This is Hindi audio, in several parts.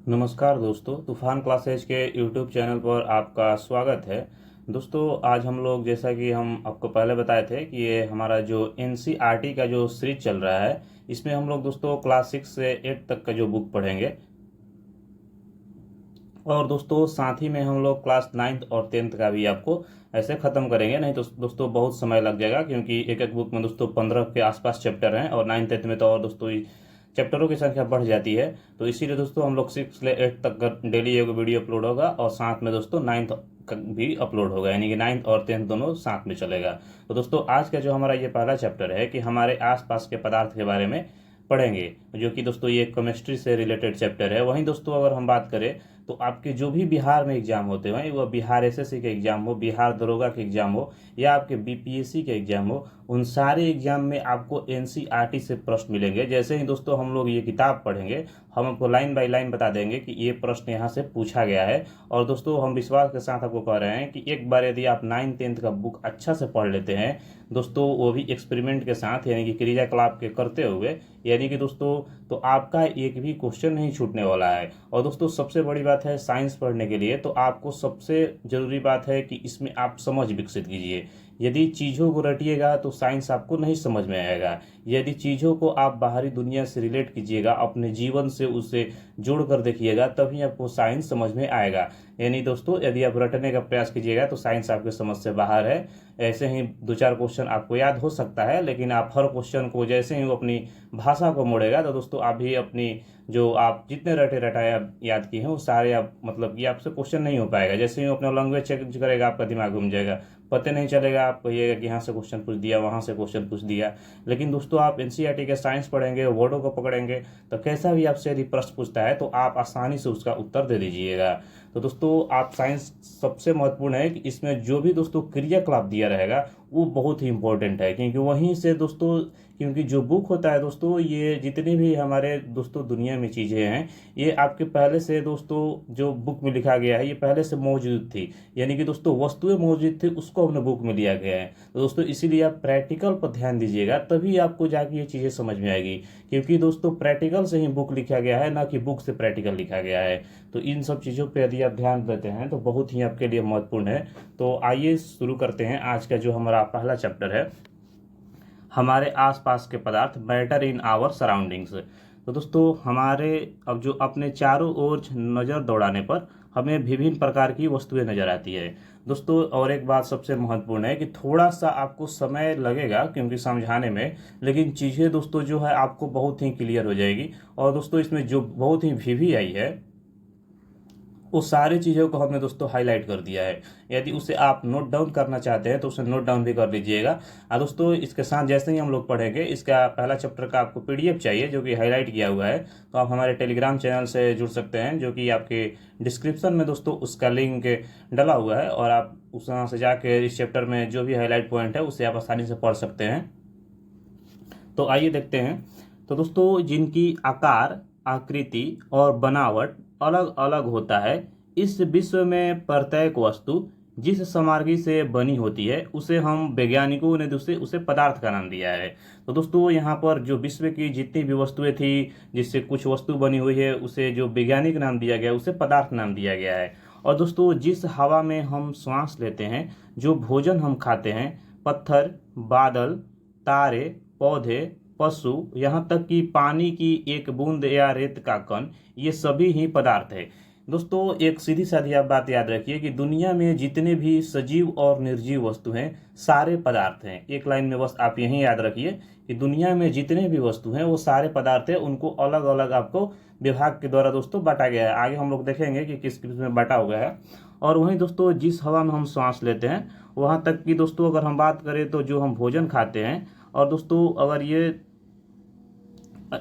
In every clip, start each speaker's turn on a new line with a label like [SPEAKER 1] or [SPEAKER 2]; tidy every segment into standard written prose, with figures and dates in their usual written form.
[SPEAKER 1] नमस्कार दोस्तों, तूफान क्लासेज के यूट्यूब चैनल पर आपका स्वागत है। दोस्तों, आज हम लोग जैसा कि हम आपको पहले बताए थे कि ये हमारा जो एनसीईआरटी का जो सीरीज चल रहा है, इसमें हम लोग दोस्तों क्लास 6 से 8 तक का जो बुक पढ़ेंगे। और दोस्तों साथ ही में हम लोग क्लास 9th और 10th का भी आपको ऐसे ख़त्म करेंगे। नहीं तो दोस्तों बहुत समय लग जाएगा, क्योंकि एक एक बुक में दोस्तों 15 के आसपास चैप्टर हैं और 9th 10th में तो और दोस्तों चैप्टरों की संख्या बढ़ जाती है। तो इसीलिए दोस्तों हम लोग 6 से 8 तक डेली एक वीडियो अपलोड होगा और साथ में दोस्तों 9th भी अपलोड होगा, यानी कि 9th और 10th दोनों साथ में चलेगा। तो दोस्तों आज का जो हमारा ये पहला चैप्टर है कि हमारे आसपास के पदार्थ के बारे में पढ़ेंगे, जो कि दोस्तों ये केमिस्ट्री से रिलेटेड चैप्टर है। वहीं दोस्तों अगर हम बात करें तो आपके जो भी बिहार में एग्जाम होते हैं, वह बिहार एसएससी के एग्जाम हो, बिहार दरोगा के एग्जाम हो या आपके बीपीएससी के एग्जाम हो, उन सारे एग्जाम में आपको एनसीईआरटी से प्रश्न मिलेंगे। जैसे ही दोस्तों हम लोग ये किताब पढ़ेंगे, हम आपको लाइन बाय लाइन बता देंगे कि ये प्रश्न यहाँ से पूछा गया है। और दोस्तों हम विश्वास के साथ आपको कह रहे हैं कि एक बार यदि आप 9th 10th का बुक अच्छा से पढ़ लेते हैं दोस्तों, वो भी एक्सपेरिमेंट के साथ, यानी कि क्रियाकलाप के करते हुए, यानी कि दोस्तों तो आपका एक भी क्वेश्चन नहीं छूटने वाला है। और दोस्तों सबसे बड़ी बात है साइंस पढ़ने के लिए, तो आपको सबसे जरूरी बात है कि इसमें आप समझ विकसित कीजिए। यदि चीज़ों को रटिएगा तो साइंस आपको नहीं समझ में आएगा। यदि चीज़ों को आप बाहरी दुनिया से रिलेट कीजिएगा, अपने जीवन से उसे जोड़ कर देखिएगा, तभी आपको साइंस समझ में आएगा। यानी दोस्तों यदि आप रटने का प्रयास कीजिएगा तो साइंस आपके समझ से बाहर है। ऐसे ही दो चार क्वेश्चन आपको याद हो सकता है, लेकिन आप हर क्वेश्चन को जैसे ही वो अपनी भाषा को मोड़ेगा तो दोस्तों आप भी अपनी जो आप जितने रटे रटाए याद किए हैं वो सारे आप मतलब कि आपसे क्वेश्चन नहीं हो पाएगा। जैसे ही वो अपना लैंग्वेज चेंज करेगा आपका दिमाग घूम जाएगा, पता नहीं चलेगा, आप कहिएगा कि यहाँ से क्वेश्चन पूछ दिया, वहाँ से क्वेश्चन पूछ दिया। लेकिन दोस्तों आप एनसीईआरटी के साइंस पढ़ेंगे, वर्डों को पकड़ेंगे, तो कैसा भी आपसे यदि प्रश्न पूछता है तो आप आसानी से उसका उत्तर दे दीजिएगा। तो दोस्तों आप साइंस सबसे महत्वपूर्ण है कि इसमें जो भी दोस्तों क्रियाकलाप दिया रहेगा वो बहुत ही इंपॉर्टेंट है, क्योंकि वहीं से दोस्तों, क्योंकि जो बुक होता है दोस्तों, ये जितनी भी हमारे दोस्तों दुनिया में चीज़ें हैं, ये आपके पहले से दोस्तों जो बुक में लिखा गया है ये पहले से मौजूद थी। यानी कि दोस्तों वस्तुएं मौजूद थी, उसको हमने बुक में लिया गया है। तो दोस्तों इसीलिए आप प्रैक्टिकल पर ध्यान दीजिएगा, तभी आपको जाके ये चीज़ें समझ में आएगी। क्योंकि दोस्तों प्रैक्टिकल से ही बुक लिखा गया है, ना कि बुक से प्रैक्टिकल लिखा गया है। तो इन सब चीज़ों पर यदि आप ध्यान देते हैं तो बहुत ही आपके लिए महत्वपूर्ण है। तो आइए शुरू करते हैं आज का जो हमारा पहला चैप्टर है, हमारे आसपास के पदार्थ, मैटर इन आवर सराउंडिंग्स। तो दोस्तों हमारे अब जो अपने चारों ओर नज़र दौड़ाने पर हमें विभिन्न प्रकार की वस्तुएं नजर आती है। दोस्तों और एक बात सबसे महत्वपूर्ण है कि थोड़ा सा आपको समय लगेगा क्योंकि समझाने में, लेकिन चीज़ें दोस्तों जो है आपको बहुत ही क्लियर हो जाएगी। और दोस्तों इसमें जो बहुत ही वीवी आई है वो सारी चीज़ों को हमने दोस्तों हाईलाइट कर दिया है। यदि उसे आप नोट डाउन करना चाहते हैं तो उसे नोट डाउन भी कर लीजिएगा। दोस्तों इसके साथ जैसे ही हम लोग पढ़ेंगे, इसका पहला चैप्टर का आपको पीडीएफ चाहिए जो कि हाईलाइट किया हुआ है, तो आप हमारे टेलीग्राम चैनल से जुड़ सकते हैं, जो कि आपके डिस्क्रिप्शन में दोस्तों उसका लिंक डला हुआ है। और आप उस वहाँ से जाकर इस चैप्टर में जो भी हाईलाइट पॉइंट है उसे आप आसानी से पढ़ सकते हैं। तो आइए देखते हैं। तो दोस्तों जिनकी आकार, आकृति और बनावट अलग अलग होता है, इस विश्व में प्रत्येक वस्तु जिस सामग्री से बनी होती है उसे हम वैज्ञानिकों ने दूसरे उसे पदार्थ का नाम दिया है। तो दोस्तों यहाँ पर जो विश्व की जितनी भी वस्तुएं थी जिससे कुछ वस्तु बनी हुई है, उसे जो वैज्ञानिक नाम दिया गया उसे पदार्थ नाम दिया गया है। और दोस्तों जिस हवा में हम सांस लेते हैं, जो भोजन हम खाते हैं, पत्थर, बादल, तारे, पौधे, पशु, यहाँ तक कि पानी की एक बूंद या रेत का कण, ये सभी ही पदार्थ है। दोस्तों एक सीधी सादी आप बात याद रखिए कि दुनिया में जितने भी सजीव और निर्जीव वस्तु हैं सारे पदार्थ हैं। एक लाइन में बस आप यही याद रखिए कि दुनिया में जितने भी वस्तु हैं वो सारे पदार्थ हैं, उनको अलग अलग आपको विभाग के द्वारा दोस्तों बांटा गया है। आगे हम लोग देखेंगे कि किस किस में बांटा हुआ है। और वहीं दोस्तों जिस हवा में हम सांस लेते हैं, वहाँ तक कि दोस्तों अगर हम बात करें तो जो हम भोजन खाते हैं, और दोस्तों अगर ये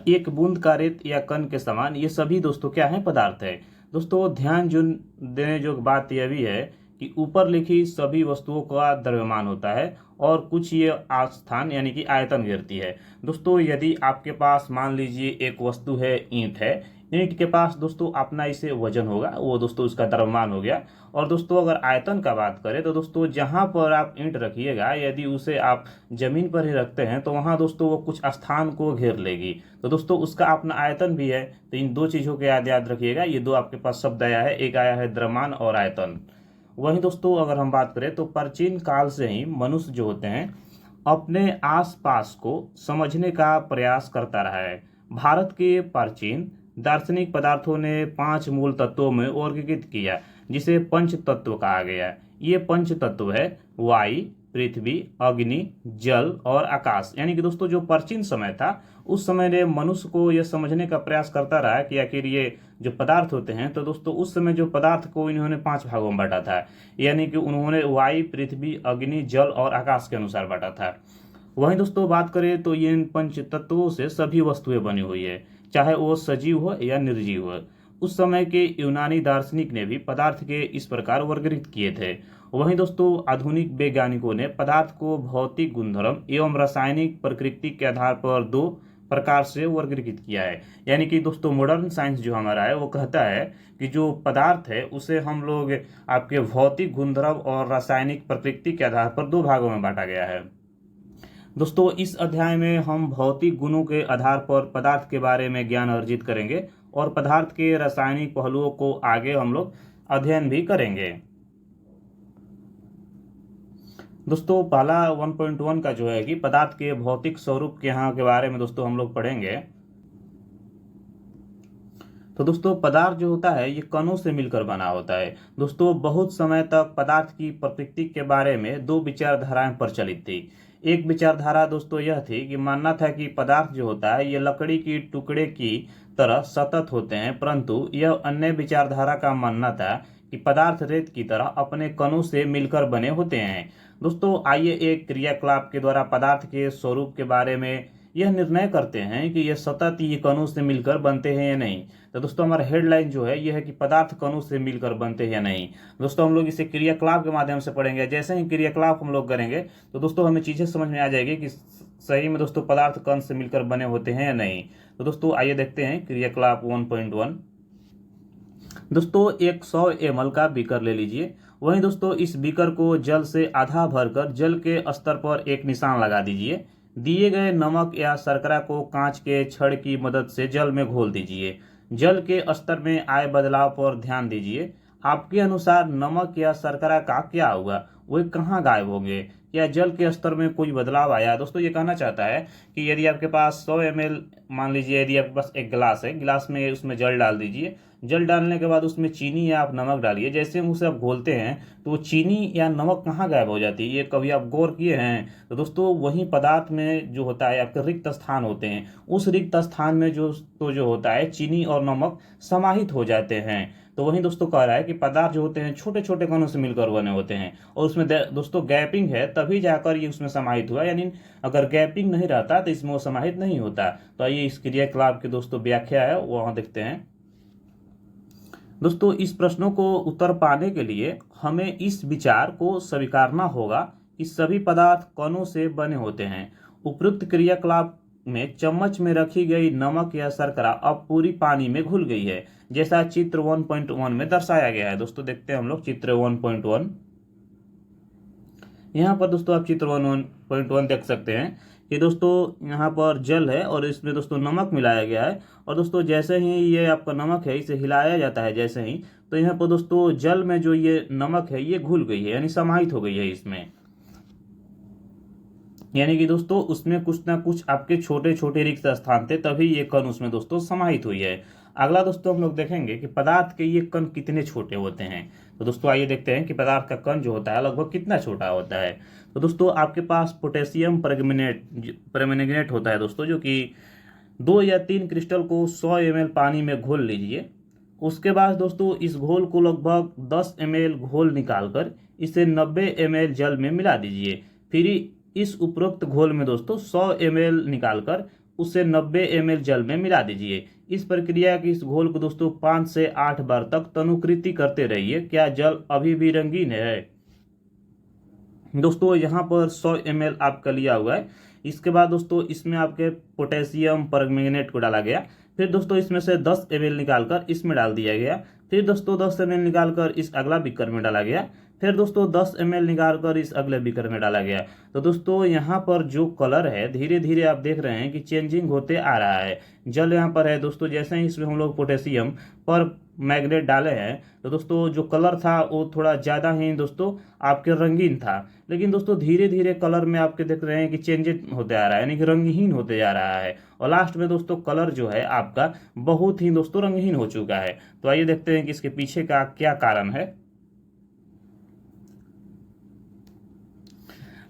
[SPEAKER 1] एक बूंद का रेत या कण के समान, ये सभी दोस्तों क्या है, पदार्थ है। दोस्तों ध्यान जो देने जो बात यह भी है कि ऊपर लिखी सभी वस्तुओं का द्रव्यमान होता है और कुछ ये स्थान यानी कि आयतन घेरती है। दोस्तों यदि आपके पास मान लीजिए एक वस्तु है, ईंट है, ईंट के पास दोस्तों अपना इसे वजन होगा, वो दोस्तों उसका द्रव्यमान हो गया। और दोस्तों अगर आयतन का बात करें तो दोस्तों जहां पर आप ईंट रखिएगा, यदि उसे आप जमीन पर ही रखते हैं तो वहां दोस्तों वो कुछ स्थान को घेर लेगी, तो दोस्तों उसका अपना आयतन भी है। तो इन दो चीजों के याद याद रखिएगा। ये दो आपके पास शब्द आया है, एक आया है द्रव्यमान और आयतन। वहीं दोस्तों अगर हम बात करें तो प्राचीन काल से ही मनुष्य जो होते हैं अपने आसपास को समझने का प्रयास करता रहा है। भारत के प्राचीन दार्शनिक पदार्थों ने 5 मूल तत्वों में वर्गीकृत किया, जिसे पंच तत्व कहा गया। ये पंच तत्व है वायु, पृथ्वी, अग्नि, जल और आकाश। यानी कि दोस्तों जो प्राचीन समय था उस समय ने मनुष्य को यह समझने का प्रयास करता रहा कि आखिर ये जो पदार्थ होते हैं, तो दोस्तों उस समय जो पदार्थ को इन्होंने 5 भागों में बांटा था। यानी कि उन्होंने वायु, पृथ्वी, अग्नि, जल और आकाश के अनुसार बांटा था। वहीं दोस्तों बात करें तो ये इन पंच तत्वों से सभी वस्तुएं बनी हुई है, चाहे वो सजीव हो या निर्जीव हो। उस समय के यूनानी दार्शनिक ने भी पदार्थ के इस प्रकार वर्गीकृत किए थे। वहीं दोस्तों आधुनिक वैज्ञानिकों ने पदार्थ को भौतिक गुणधर्म एवं रासायनिक प्रकृति के आधार पर 2 प्रकार से वर्गीकृत किया है। यानी कि दोस्तों मॉडर्न साइंस जो हमारा है वो कहता है कि जो पदार्थ है उसे हम लोग आपके भौतिक गुणधर्म और रासायनिक प्रकृति के आधार पर 2 भागों में बांटा गया है। दोस्तों इस अध्याय में हम भौतिक गुणों के आधार पर पदार्थ के बारे में ज्ञान अर्जित करेंगे और पदार्थ के रासायनिक पहलुओं को आगे हम लोग अध्ययन भी करेंगे। दोस्तों पहला 1.1 का जो है कि पदार्थ के भौतिक स्वरूप के यहाँ के बारे में दोस्तों हम लोग पढ़ेंगे। तो दोस्तों पदार्थ जो होता है ये कणों से मिलकर बना होता है। दोस्तों बहुत समय तक पदार्थ की प्रकृति के बारे में 2 विचारधाराएं प्रचलित थी। एक विचारधारा दोस्तों यह थी कि मानना था कि पदार्थ जो होता है ये लकड़ी की टुकड़े की तरह सतत होते हैं, परंतु यह अन्य विचारधारा का मानना था कि पदार्थ रेत की तरह अपने कणों से मिलकर बने होते हैं। दोस्तों आइए एक क्रियाकलाप के द्वारा पदार्थ के स्वरूप के बारे में यह निर्णय करते हैं कि यह सतत ये कणों से मिलकर बनते हैं या नहीं। तो दोस्तों हमारा हेडलाइन जो है यह है कि पदार्थ कणों से मिलकर बनते हैं या नहीं। दोस्तों हम लोग इसे क्रियाकलाप के माध्यम से पढ़ेंगे। जैसे ही क्रियाकलाप हम लोग करेंगे तो दोस्तों हमें चीजें समझ में आ जाएगी कि सही में दोस्तों पदार्थ कण से मिलकर बने होते हैं या नहीं। तो दोस्तों आइए देखते हैं क्रियाकलाप 1.1। दोस्तों एक 100 ml का बीकर ले लीजिए। वहीं दोस्तों इस बीकर को जल से आधा भरकर जल के स्तर पर एक निशान लगा दीजिए। दिए गए नमक या शर्करा को कांच के छड़ की मदद से जल में घोल दीजिए। जल के स्तर में आए बदलाव पर ध्यान दीजिए। आपके अनुसार नमक या शर्करा का क्या हुआ, वे कहाँ गायब होंगे? या जल के स्तर में कोई बदलाव आया? दोस्तों ये कहना चाहता है कि यदि आपके पास 100 ml मान लीजिए, यदि आपके पास एक गिलास है, गिलास में उसमें जल डाल दीजिए। जल डालने के बाद उसमें चीनी या आप नमक डालिए। जैसे उसे आप घोलते हैं तो वो या नमक कहाँ गायब हो जाती है, ये कभी आप गौर किए हैं? तो दोस्तों वही पदार्थ में जो होता है आपके रिक्त स्थान होते हैं, उस रिक्त स्थान में जो होता है चीनी और नमक समाहित हो जाते हैं। तो वही दोस्तों कह रहा है कि पदार्थ जो होते हैं छोटे छोटे कणों से मिलकर बने होते हैं और उसमें दोस्तों गैपिंग है तभी जाकर ये उसमें समाहित हुआ। यानी अगर गैपिंग नहीं रहता तो इसमें वो समाहित नहीं होता। तो आइए इस क्रियाकलाप की दोस्तों व्याख्या है वहां देखते हैं। दोस्तों इस प्रश्नों को उत्तर पाने के लिए हमें इस विचार को स्वीकारना होगा कि सभी पदार्थ कणों से बने होते हैं। उपयुक्त क्रियाकलाप में चम्मच में रखी गई नमक या शर्करा अब पूरी पानी में घुल गई है, जैसा चित्र 1.1 में दर्शाया गया है। दोस्तों देखते हैं हम लोग चित्र 1.1। यहाँ पर दोस्तों आप चित्र 1.1 देख सकते हैं कि दोस्तों यहाँ पर जल है और इसमें दोस्तों नमक मिलाया गया है। और दोस्तों जैसे ही ये आपका नमक है इसे हिलाया जाता है जैसे ही, तो यहाँ पर दोस्तों जल में जो ये नमक है ये घुल गई है, यानी समाहित हो गई है इसमें। यानी कि दोस्तों उसमें कुछ ना कुछ आपके छोटे छोटे रिक्त स्थान थे, तभी ये कण उसमें दोस्तों समाहित हुई है। अगला दोस्तों हम लोग देखेंगे कि पदार्थ के ये कण कितने छोटे होते हैं। तो दोस्तों आइए देखते हैं कि पदार्थ का कण जो होता है लगभग कितना छोटा होता है। तो दोस्तों आपके पास पोटेशियम परमैंगनेट होता है दोस्तों, जो कि 2 या 3 क्रिस्टल को 100 ml पानी में घोल लीजिए। उसके बाद दोस्तों इस घोल को लगभग 10 ml घोल निकालकर इसे 90 ml जल में मिला दीजिए। फिर इस उपरोक्त घोल में दोस्तों 100 ml निकालकर उसे 90 ml जल में मिला दीजिए। इस प्रक्रिया की इस घोल को दोस्तों 5 से 8 बार तक तनुकृति करते रहिए। क्या जल अभी भी रंगीन है? दोस्तों यहाँ पर 100 ml आपका लिया हुआ है। इसके बाद दोस्तों इसमें आपके पोटेशियम परमैंगनेट को डाला गया। फिर दोस्तों इसमें से 10 ml निकालकर इसमें डाल दिया गया। फिर दोस्तों 10 ml निकालकर इस अगला बीकर में डाला गया। फिर दोस्तों 10 ml निकालकर इस अगले बीकर में डाला गया। तो दोस्तों यहाँ पर जो कलर है धीरे धीरे आप देख रहे हैं कि चेंजिंग होते आ रहा है। जल यहाँ पर है दोस्तों, जैसे ही इसमें हम लोग पोटेशियम पर मैग्नेट डाले हैं तो दोस्तों जो कलर था वो थोड़ा ज़्यादा ही दोस्तों आपके रंगीन था, लेकिन दोस्तों धीरे धीरे कलर में आपके देख रहे हैं कि चेंजेस होते आ रहा है, यानी कि रंगहीन होते जा रहा है। और लास्ट में दोस्तों कलर जो है आपका बहुत ही दोस्तों रंगहीन हो चुका है। तो आइए देखते हैं कि इसके पीछे का क्या कारण है।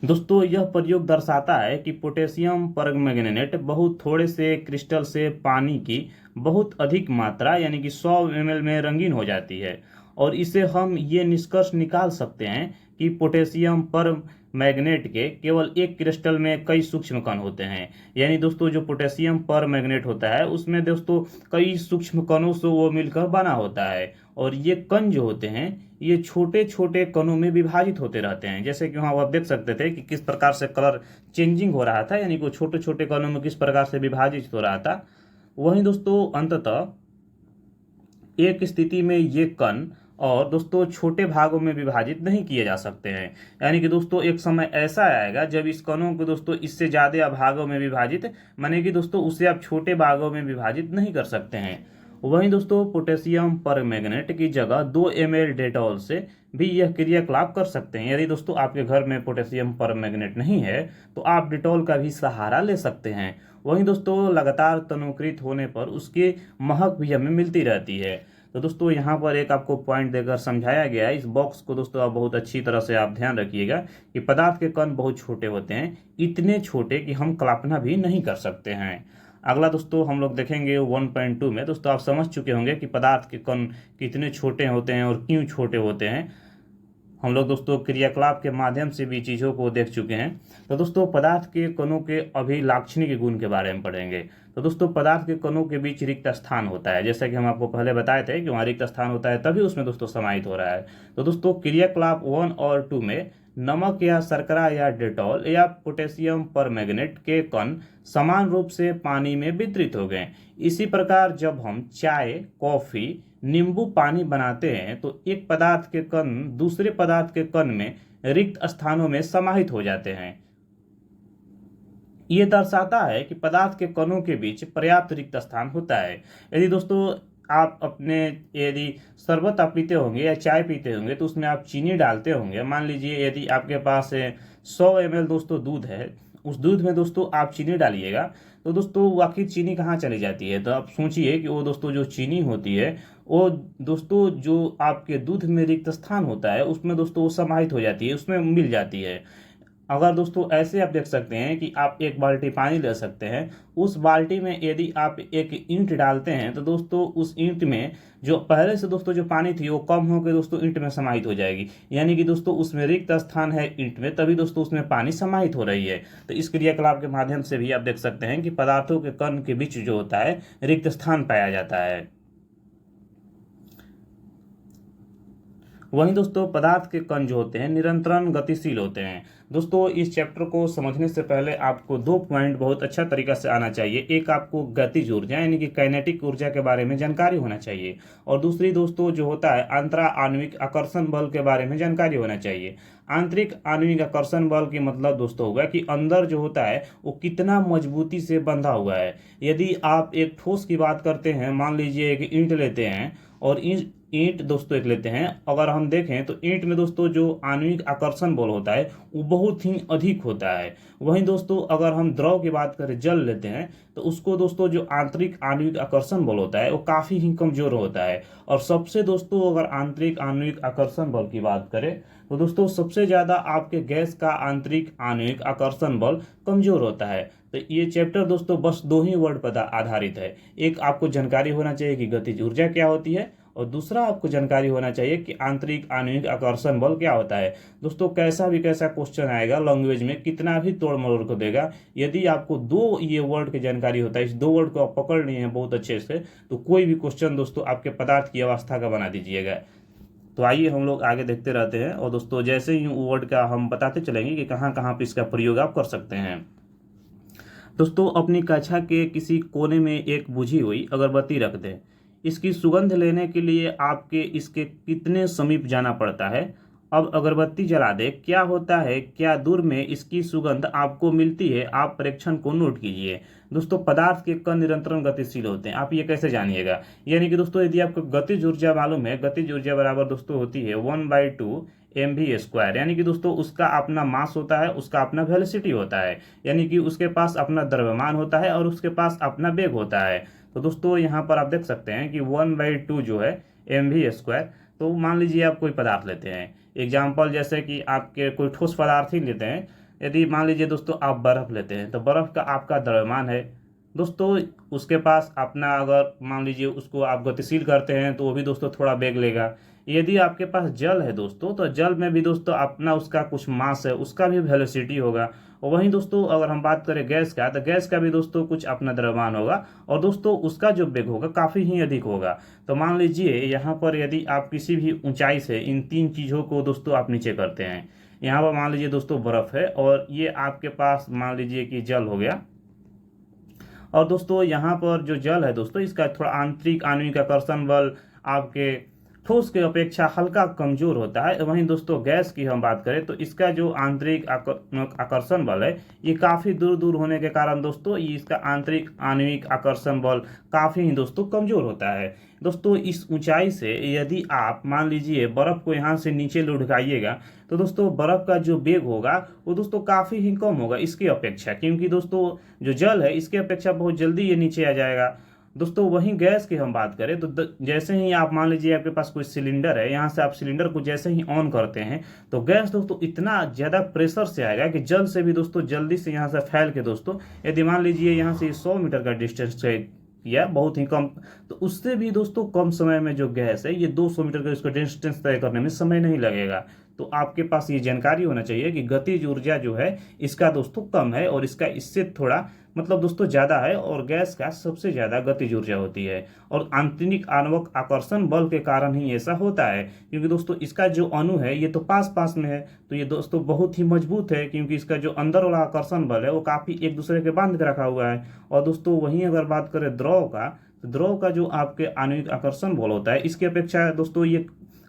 [SPEAKER 1] दोस्तों यह प्रयोग दर्शाता है कि पोटेशियम परमैंगनेट बहुत थोड़े से क्रिस्टल से पानी की बहुत अधिक मात्रा यानी कि 100 ml में रंगीन हो जाती है। और इसे हम ये निष्कर्ष निकाल सकते हैं कि पोटेशियम परमैंगनेट के केवल एक क्रिस्टल में कई सूक्ष्म कण होते हैं। यानी दोस्तों जो पोटेशियम परमैंगनेट होता है उसमें दोस्तों कई सूक्ष्म कणों से वो मिलकर बना होता है। और ये कण जो होते हैं ये छोटे छोटे कणों में विभाजित होते रहते हैं। जैसे कि वहाँ आप देख सकते थे कि किस प्रकार से कलर चेंजिंग हो रहा था, यानी कि छोटे छोटे कणों में किस प्रकार से विभाजित हो रहा था। वहीं दोस्तों अंततः एक स्थिति में ये कण और दोस्तों छोटे भागों में विभाजित नहीं किए जा सकते हैं। यानी कि दोस्तों एक समय ऐसा आएगा जब इस कणों को दोस्तों इससे ज़्यादा भागों में विभाजित, माने कि दोस्तों उसे आप छोटे भागों में विभाजित नहीं कर सकते हैं। वहीं दोस्तों पोटेशियम परमैंगनेट की जगह 2 ml डेटॉल से भी यह क्रियाकलाप कर सकते हैं। यदि दोस्तों आपके घर में पोटेशियम परमैंगनेट नहीं है तो आप डेटॉल का भी सहारा ले सकते हैं। वहीं दोस्तों लगातार तनुकृत होने पर उसकी महक भी हमें मिलती रहती है। तो दोस्तों यहाँ पर एक आपको पॉइंट देकर समझाया गया है। इस बॉक्स को दोस्तों आप बहुत अच्छी तरह से आप ध्यान रखिएगा कि पदार्थ के कण बहुत छोटे होते हैं, इतने छोटे कि हम कल्पना भी नहीं कर सकते हैं। अगला दोस्तों हम लोग देखेंगे 1.2 में। दोस्तों आप समझ चुके होंगे कि पदार्थ के कण कितने छोटे होते हैं और क्यों छोटे होते हैं। हम लोग दोस्तों क्रियाकलाप के माध्यम से भी चीज़ों को देख चुके हैं। तो दोस्तों पदार्थ के कणों के अभिलाक्षणिक गुण के बारे में पढ़ेंगे। तो दोस्तों पदार्थ के कणों के बीच रिक्त स्थान होता है, जैसा कि हम आपको पहले बताए थे कि वहाँ रिक्त स्थान होता है तभी उसमें दोस्तों समाहित हो रहा है। तो दोस्तों क्रियाकलाप 1 और 2 में नमक या शर्करा या डेटॉल या पोटेशियम परमैंगनेट के कण समान रूप से पानी में वितरित हो गए। इसी प्रकार जब हम चाय, कॉफी, नींबू पानी बनाते हैं तो एक पदार्थ के कण दूसरे पदार्थ के कण में रिक्त स्थानों में समाहित हो जाते हैं। यह दर्शाता है कि पदार्थ के कणों के बीच पर्याप्त रिक्त स्थान होता है। यदि दोस्तों आप अपने यदि शरबत आप पीते होंगे या चाय पीते होंगे तो उसमें आप चीनी डालते होंगे। मान लीजिए यदि आपके पास 100 ml दोस्तों दूध है, उस दूध में दोस्तों आप चीनी डालिएगा तो दोस्तों आखिर चीनी कहाँ चली जाती है? तो आप सोचिए कि वो दोस्तों जो चीनी होती है वो दोस्तों जो आपके दूध में रिक्त स्थान होता है उसमें दोस्तों वो समाहित हो जाती है, उसमें मिल जाती है। अगर दोस्तों ऐसे आप देख सकते हैं कि आप एक बाल्टी पानी ले सकते हैं, उस बाल्टी में यदि आप एक ईंट डालते हैं तो दोस्तों उस ईंट में जो पहले से दोस्तों जो पानी थी वो कम होकर दोस्तों ईंट में समाहित हो जाएगी। यानी कि दोस्तों उसमें रिक्त स्थान है ईंट में, तभी दोस्तों उसमें पानी समाहित हो रही है। तो इस क्रियाकलाप के माध्यम से भी आप देख सकते हैं कि पदार्थों के कण के बीच जो होता है रिक्त स्थान पाया जाता है। वहीं दोस्तों पदार्थ के कण जो होते हैं निरंतर गतिशील होते हैं। दोस्तों इस चैप्टर को समझने से पहले आपको 2 पॉइंट बहुत अच्छा तरीका से आना चाहिए। एक आपको गतिज ऊर्जा यानी कि काइनेटिक ऊर्जा के बारे में जानकारी होना चाहिए, और दूसरी दोस्तों जो होता है अंतरा आणविक आकर्षण बल के बारे में जानकारी होना चाहिए। आंतरिक आणविक आकर्षण बल की मतलब दोस्तों होगा कि अंदर जो होता है वो कितना मजबूती से बंधा हुआ है। यदि आप एक ठोस की बात करते हैं, मान लीजिए एक ईंट लेते हैं और ईंट दोस्तों एक लेते हैं, अगर हम देखें तो ईंट में दोस्तों जो आणविक आकर्षण बल होता है वो बहुत ही अधिक होता है। वहीं दोस्तों अगर हम द्रव की बात करें, जल लेते हैं, तो उसको दोस्तों जो आंतरिक आणविक आकर्षण बल होता है वो काफ़ी ही कमजोर होता है। और सबसे दोस्तों अगर आंतरिक आणविक आकर्षण बल की बात करें तो दोस्तों सबसे ज़्यादा आपके गैस का आंतरिक आणविक आकर्षण बल कमजोर होता है। तो ये चैप्टर दोस्तों बस 2 ही वर्ड पर आधारित है। एक आपको जानकारी होना चाहिए कि गतिज ऊर्जा क्या होती है, और दूसरा आपको जानकारी होना चाहिए कि आंतरिक आणविक आकर्षण बल क्या होता है। दोस्तों कैसा क्वेश्चन आएगा लैंग्वेज में, कितना भी तोड़ मरोड़ को देगा, यदि आपको दो ये वर्ड की जानकारी होता है, इस दो वर्ड को आप पकड़ लिए हैं बहुत अच्छे से, तो कोई भी क्वेश्चन दोस्तों आपके पदार्थ की अवस्था का बना दीजिएगा। तो आइए हम लोग आगे देखते रहते हैं, और दोस्तों जैसे ही वर्ड का हम बताते चलेंगे कि कहाँ कहाँ पे इसका प्रयोग आप कर सकते हैं। दोस्तों अपनी कक्षा के किसी कोने में एक बुझी हुई अगरबत्ती रख दें। इसकी सुगंध लेने के लिए आपके इसके कितने समीप जाना पड़ता है। अब अगरबत्ती जला दें, क्या होता है, क्या दूर में इसकी सुगंध आपको मिलती है, आप परीक्षण को नोट कीजिए। दोस्तों पदार्थ के कण निरंतर गतिशील होते हैं, आप ये कैसे जानिएगा। यानी कि दोस्तों यदि आपको गतिज ऊर्जा मालूम है, गतिज ऊर्जा बराबर दोस्तों होती है 1/2 mv², यानी कि दोस्तों उसका अपना मास होता है, उसका अपना वेलोसिटी होता है, यानी कि उसके पास अपना द्रव्यमान होता है और उसके पास अपना वेग होता है। तो दोस्तों यहाँ पर आप देख सकते हैं कि 1/2 जो है mv²। तो मान लीजिए आप कोई पदार्थ लेते हैं, एग्जाम्पल जैसे कि आपके कोई ठोस पदार्थ ही लेते हैं। यदि मान लीजिए दोस्तों आप बर्फ लेते हैं, तो बर्फ का आपका द्रव्यमान है दोस्तों, उसके पास अपना, अगर मान लीजिए उसको आप गतिशील करते हैं तो वो भी दोस्तों थोड़ा वेग लेगा। यदि आपके पास जल है दोस्तों, तो जल में भी दोस्तों अपना उसका कुछ मास है, उसका भी वेलोसिटी होगा। और वहीं दोस्तों अगर हम बात करें गैस का, तो गैस का भी दोस्तों कुछ अपना द्रव्यमान होगा, और दोस्तों उसका जो वेग होगा काफ़ी ही अधिक होगा। तो मान लीजिए यहाँ पर यदि आप किसी भी ऊंचाई से इन तीन चीज़ों को दोस्तों आप नीचे करते हैं, यहाँ पर मान लीजिए दोस्तों बर्फ है, और ये आपके पास मान लीजिए कि जल हो गया, और दोस्तों यहाँ पर जो जल है दोस्तों, इसका थोड़ा आंतरिक आणविक आकर्षण बल आपके ठोस के अपेक्षा हल्का कमजोर होता है। वहीं दोस्तों गैस की हम बात करें तो इसका जो आंतरिक आकर्षण बल है, ये काफ़ी दूर दूर होने के कारण दोस्तों ये इसका आंतरिक आणविक आकर्षण बल काफ़ी ही दोस्तों कमजोर होता है। दोस्तों इस ऊंचाई से यदि आप मान लीजिए बर्फ को यहाँ से नीचे लुढ़काइएगा, तो दोस्तों बर्फ का जो वेग होगा वो दोस्तों काफ़ी ही कम होगा इसकी अपेक्षा, क्योंकि दोस्तों जो जल है इसके अपेक्षा बहुत जल्दी ये नीचे आ जाएगा। दोस्तों वहीं गैस की हम बात करें तो जैसे ही आप मान लीजिए आपके पास कोई सिलेंडर है, यहाँ से आप सिलेंडर को जैसे ही ऑन करते हैं, तो गैस दोस्तों इतना ज़्यादा प्रेशर से आएगा कि जल से भी दोस्तों जल्दी से यहाँ से फैल के दोस्तों, यदि मान लीजिए यहाँ से 100 मीटर का डिस्टेंस है या बहुत ही कम, तो उससे भी दोस्तों कम समय में जो गैस है ये 200 मीटर का इसको डिस्टेंस तय करने में समय नहीं लगेगा। तो आपके पास ये जानकारी होना चाहिए कि गतिज ऊर्जा जो है इसका दोस्तों कम है, और इसका इससे थोड़ा मतलब दोस्तों ज़्यादा है, और गैस का सबसे ज़्यादा गतिज ऊर्जा होती है। और आंतरिक आणविक आकर्षण बल के कारण ही ऐसा होता है, क्योंकि दोस्तों इसका जो अणु है ये तो पास पास में है, तो ये दोस्तों बहुत ही मजबूत है, क्योंकि इसका जो अंदर वाला आकर्षण बल है वो काफ़ी एक दूसरे के बांध के रखा हुआ है। और दोस्तों वहीं अगर बात करें द्रव का, तो द्रव का जो आपके आणविक आकर्षण बल होता है इसकी अपेक्षा दोस्तों ये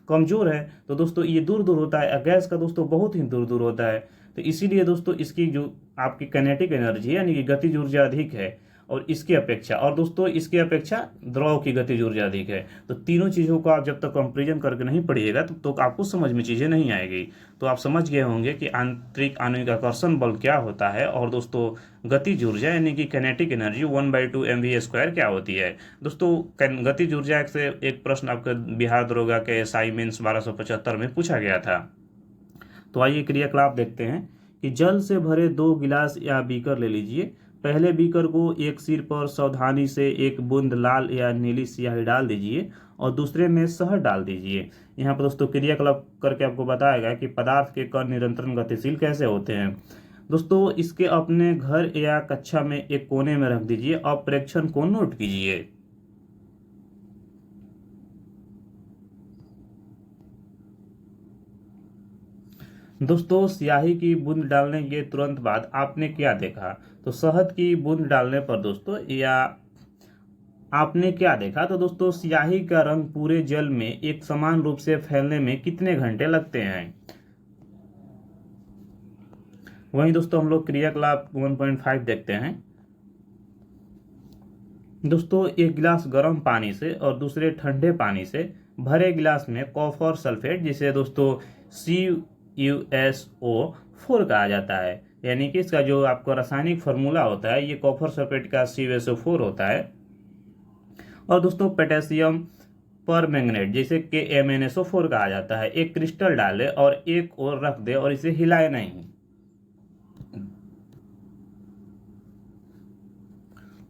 [SPEAKER 1] कमजोर है, तो दोस्तों ये दूर दूर होता है। गैस का दोस्तों बहुत ही दूर दूर होता है, तो इसीलिए दोस्तों इसकी जो आपकी काइनेटिक एनर्जी यानी कि गतिज ऊर्जा अधिक है और इसकी अपेक्षा, और दोस्तों इसकी अपेक्षा द्रव की गतिज ऊर्जा अधिक है। तो तीनों चीज़ों को आप जब तक कंपेरिजन करके नहीं पढ़िएगा तो आपको समझ में चीज़ें नहीं आएगी। तो आप समझ गए होंगे कि आंतरिक आणविक आकर्षण बल क्या होता है, और दोस्तों गतिज ऊर्जा यानी कि काइनेटिक एनर्जी 1/2 mv² क्या होती है। दोस्तों गतिज ऊर्जा से एक प्रश्न आपके बिहार दरोगा के SI मेंस 1275 में पूछा गया था। तो आइए क्रियाकलाप देखते हैं कि जल से भरे 2 गिलास या बीकर ले लीजिए। पहले बीकर को एक सिर पर सावधानी से एक बूंद लाल या नीली स्याही डाल दीजिए और दूसरे में शहद डाल दीजिए। यहाँ पर दोस्तों क्रियाकलाप करके आपको बताएगा कि पदार्थ के कण निरंतर गतिशील कैसे होते हैं। दोस्तों इसके अपने घर या कक्षा में एक कोने में रख दीजिए और प्रेक्षण को नोट कीजिए। दोस्तों स्याही की बूंद डालने के तुरंत बाद आपने क्या देखा। तो शहद की बूंद डालने पर दोस्तों या आपने क्या देखा, तो दोस्तों स्याही का रंग पूरे जल में एक समान रूप से फैलने में कितने घंटे लगते हैं। वहीं दोस्तों हम लोग क्रियाकलाप 1.5 देखते हैं। दोस्तों एक गिलास गर्म पानी से और दूसरे ठंडे पानी से भरे गिलास में कॉपर सल्फेट, जिसे दोस्तों CuSO4 कहा जाता है, यानी कि इसका जो आपका रासायनिक फार्मूला होता है ये कॉपर सल्फेट का CuSO4 होता है। और दोस्तों पोटेशियम पर मैंगनेट जिसे KMnSO4 कहा जाता है, एक क्रिस्टल डाले और एक और रख दे और इसे हिलाए नहीं।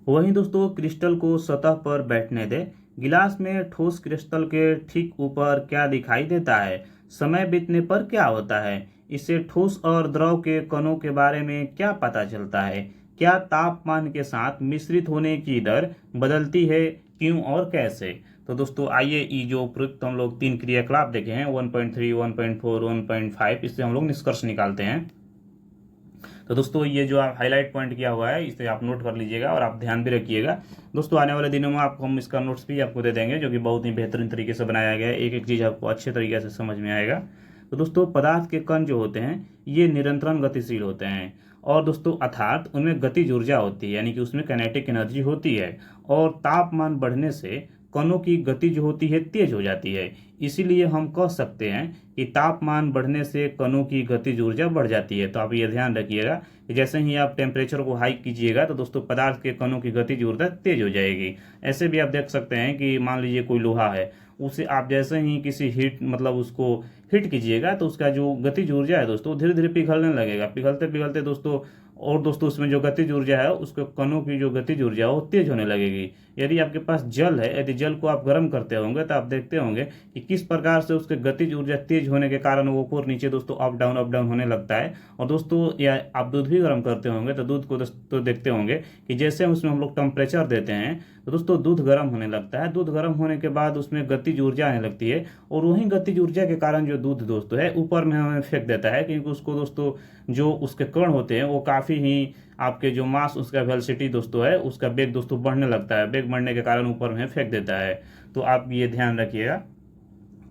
[SPEAKER 1] वहीं दोस्तों क्रिस्टल को सतह पर बैठने दे, गिलास में ठोस क्रिस्टल के ठीक ऊपर क्या दिखाई देता है? समय बीतने पर क्या होता है? इससे ठोस और द्रव के कणों के बारे में क्या पता चलता है? क्या तापमान के साथ मिश्रित होने की दर बदलती है? क्यों और कैसे? तो दोस्तों आइए ये जो उपयुक्त हम लोग 3 क्रियाकलाप देखे हैं 1.3, 1.4, 1.5, इससे हम लोग निष्कर्ष निकालते हैं। तो दोस्तों ये जो आप हाईलाइट पॉइंट किया हुआ है इसे आप नोट कर लीजिएगा और आप ध्यान भी रखिएगा। दोस्तों आने वाले दिनों में आपको हम इसका नोट्स भी आपको दे देंगे जो कि बहुत ही बेहतरीन तरीके से बनाया गया है, एक एक चीज़ आपको अच्छे तरीके से समझ में आएगा। तो दोस्तों पदार्थ के कण जो होते हैं ये निरंतर गतिशील होते हैं और दोस्तों अर्थात उनमें गतिज ऊर्जा होती है, यानी कि उसमें काइनेटिक एनर्जी होती है और तापमान बढ़ने से कणों की गति जो होती है तेज हो जाती है। इसीलिए हम कह सकते हैं कि तापमान बढ़ने से कणों की गतिज ऊर्जा बढ़ जाती है। तो आप ये ध्यान रखिएगा कि जैसे ही आप टेम्परेचर को हाई कीजिएगा तो दोस्तों पदार्थ के कणों की गतिज ऊर्जा तेज हो जाएगी। ऐसे भी आप देख सकते हैं कि मान लीजिए कोई लोहा है, उसे आप जैसे ही किसी हीट मतलब उसको हीट कीजिएगा तो उसका जो गतिज ऊर्जा है दोस्तों धीरे धीरे पिघलने लगेगा। पिघलते पिघलते दोस्तों और दोस्तों उसमें जो गतिज ऊर्जा है उसके कणों की जो गतिज ऊर्जा है वो तेज होने लगेगी। यदि आपके पास जल है, यदि जल को आप गर्म करते होंगे तो आप देखते होंगे कि किस प्रकार से उसके गतिज ऊर्जा तेज होने के कारण वो ऊपर नीचे दोस्तों अप डाउन होने लगता है। और दोस्तों या आप दूध भी गर्म करते होंगे तो दूध को दोस्तों देखते होंगे कि जैसे उसमें हम लोग टेम्परेचर देते हैं तो दोस्तों दूध गर्म होने लगता है। दूध गर्म होने के बाद उसमें गतिज ऊर्जा आने लगती है और वही गतिज ऊर्जा के कारण जो दूध दोस्तों है ऊपर में हमें फेंक देता है, क्योंकि उसको दोस्तों जो उसके कण होते हैं वो काफ़ी ही आपके जो मास उसका वेलोसिटी दोस्तों है उसका वेग दोस्तों बढ़ने लगता है, वेग बढ़ने के कारण ऊपर में फेंक देता है। तो आप ये ध्यान रखिएगा।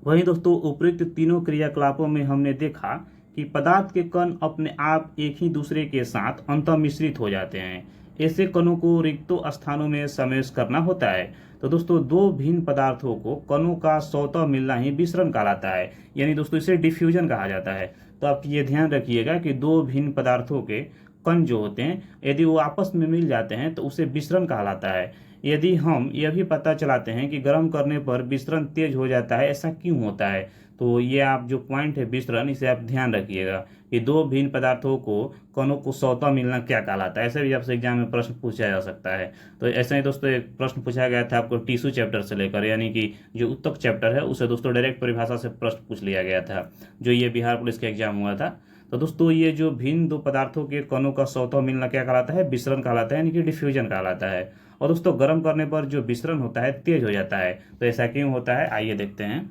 [SPEAKER 1] वहीं दोस्तों उपयुक्त तीनों क्रियाकलापों में हमने देखा कि पदार्थ के कण अपने आप एक ही दूसरे के साथ अंतःमिश्रित हो जाते हैं। ऐसे कणों को रिक्तों स्थानों में समावेश करना होता है। तो दोस्तों दो भिन्न पदार्थों को कणों का स्वतः मिलना ही विसरण कहलाता है, यानी दोस्तों इसे डिफ्यूजन कहा जाता है। तो आप ये ध्यान रखिएगा कि दो भिन्न पदार्थों के कण जो होते हैं यदि वो आपस में मिल जाते हैं तो उसे विसरण कहलाता है। यदि हम यह भी पता चलाते हैं कि गर्म करने पर विसरण तेज हो जाता है, ऐसा क्यों होता है? तो ये आप जो पॉइंट है विसरण, इसे आप ध्यान रखिएगा कि दो भिन्न पदार्थों को कणों को स्वतः मिलना क्या कहलाता है। ऐसे भी आपसे एग्जाम में प्रश्न पूछा जा सकता है। तो ऐसे ही दोस्तों एक प्रश्न पूछा गया था आपको टिश्यू चैप्टर से लेकर, यानी कि जो उत्तक चैप्टर है उसे दोस्तों डायरेक्ट परिभाषा से प्रश्न पूछ लिया गया था, जो ये बिहार पुलिस का एग्जाम हुआ था। तो दोस्तों ये जो भिन्न दो पदार्थों के कणों का स्वतः मिलना क्या कहलाता है? विसरण कहलाता है, यानी कि डिफ्यूजन कहलाता है। और दोस्तों गर्म करने पर जो विसरण होता है तेज हो जाता है। तो ऐसा क्यों होता है आइए देखते हैं।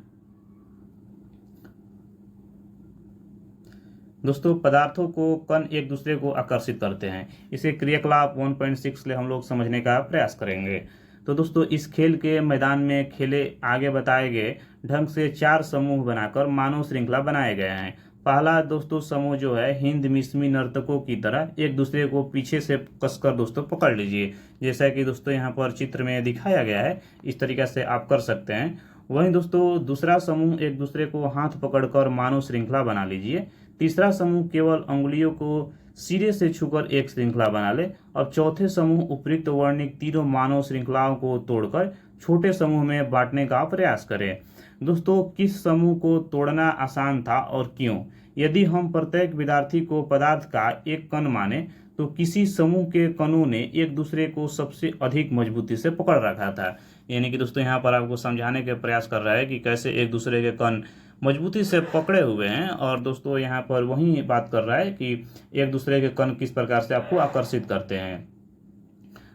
[SPEAKER 1] दोस्तों पदार्थों को कण एक दूसरे को आकर्षित करते हैं, इसे क्रियाकलाप 1.6 ले हम लोग समझने का प्रयास करेंगे। तो दोस्तों इस खेल के मैदान में खेले आगे बताए गए ढंग से 4 समूह बनाकर मानव श्रृंखला बनाए गए हैं। पहला दोस्तों समूह जो है हिंद मिस्मी नर्तकों की तरह एक दूसरे को पीछे से कसकर दोस्तों पकड़ लीजिए, जैसा कि दोस्तों यहाँ पर चित्र में दिखाया गया है, इस तरीके से आप कर सकते हैं। वहीं दोस्तों दूसरा समूह एक दूसरे को हाथ पकड़कर मानव श्रृंखला बना लीजिए। तीसरा समूह केवल अंगुलियों को सिरे से छूकर एक श्रृंखला बना ले। और चौथे समूह उपयुक्त वर्णिक तीनों मानव श्रृंखलाओं को तोड़कर छोटे समूह में बांटने का प्रयास करें। दोस्तों किस समूह को तोड़ना आसान था और क्यों? यदि हम प्रत्येक विद्यार्थी को पदार्थ का एक कण माने तो किसी समूह के कणों ने एक दूसरे को सबसे अधिक मजबूती से पकड़ रखा था। यानी कि दोस्तों यहाँ पर आपको समझाने के प्रयास कर रहा है कि कैसे एक दूसरे के कण मजबूती से पकड़े हुए हैं। और दोस्तों यहाँ पर वही बात कर रहा है कि एक दूसरे के कण किस प्रकार से आपको आकर्षित करते हैं।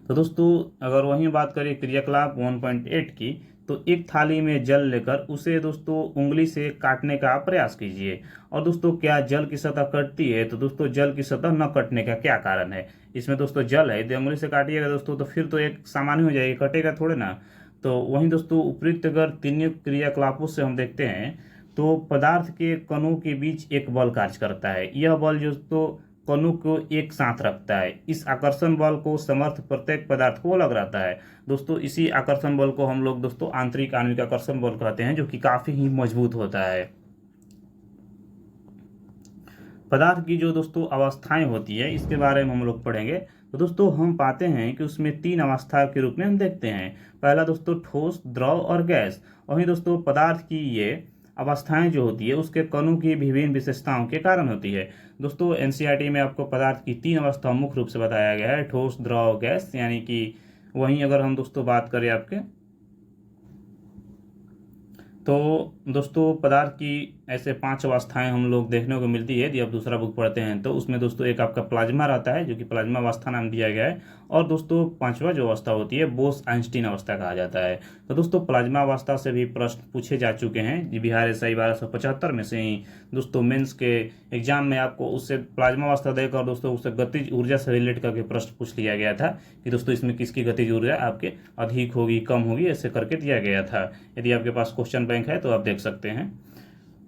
[SPEAKER 1] तो दोस्तों अगर वही बात करें क्रियाकलाप 1.8 की, तो एक थाली में जल लेकर उसे दोस्तों उंगली से काटने का प्रयास कीजिए। और दोस्तों क्या जल की सतह कटती है? तो दोस्तों जल की सतह न कटने का क्या कारण है? इसमें दोस्तों जल है, यदि उंगली से काटिएगा दोस्तों तो फिर तो एक सामान्य हो जाएगी, कटेगा थोड़े ना। तो वहीं दोस्तों उपयुक्त अगर तीनों क्रियाकलापों से हम देखते हैं तो पदार्थ के कणों के बीच एक बल कार्य करता है। यह बल जो तो कणों को एक साथ रखता है। इस आकर्षण बल को समर्थ प्रत्येक पदार्थ को अलग रहता है। दोस्तों इसी आकर्षण बल को हम लोग दोस्तों आंतरिक आणविक आकर्षण बल कहते हैं, जो कि काफी ही मजबूत होता है। पदार्थ की जो दोस्तों अवस्थाएं होती है इसके बारे में हम लोग पढ़ेंगे। तो दोस्तों हम पाते हैं कि उसमें 3 अवस्था के रूप में हम देखते हैं। पहला दोस्तों ठोस, द्रव और गैस। वहीं दोस्तों पदार्थ की ये अवस्थाएं जो होती है उसके कणों की विभिन्न विशेषताओं के कारण होती है। दोस्तों एनसीईआरटी में आपको पदार्थ की 3 अवस्था मुख्य रूप से बताया गया है, ठोस, द्रव, गैस। यानी कि वहीं अगर हम दोस्तों बात करें आपके तो दोस्तों पदार्थ की ऐसे 5 अवस्थाएं हम लोग देखने को मिलती है। यदि आप दूसरा बुक पढ़ते हैं तो उसमें दोस्तों एक आपका प्लाज्मा रहता है, जो कि प्लाज्मा अवस्था नाम दिया गया है। और दोस्तों 5वां जो अवस्था होती है बोस आइंस्टीन अवस्था कहा जाता है। तो दोस्तों प्लाज्मा अवस्था से भी प्रश्न पूछे जा चुके हैं। जी बिहार एसआई 1275 में से ही दोस्तों मेंस के एग्जाम में आपको उससे प्लाज्मा अवस्था देकर दोस्तों उससे गतिज ऊर्जा से रिलेट करके प्रश्न पूछ लिया गया था कि दोस्तों इसमें किसकी गतिज ऊर्जा आपके अधिक होगी, कम होगी, ऐसे करके दिया गया था। यदि आपके पास क्वेश्चन बैंक है तो आप देख सकते हैं।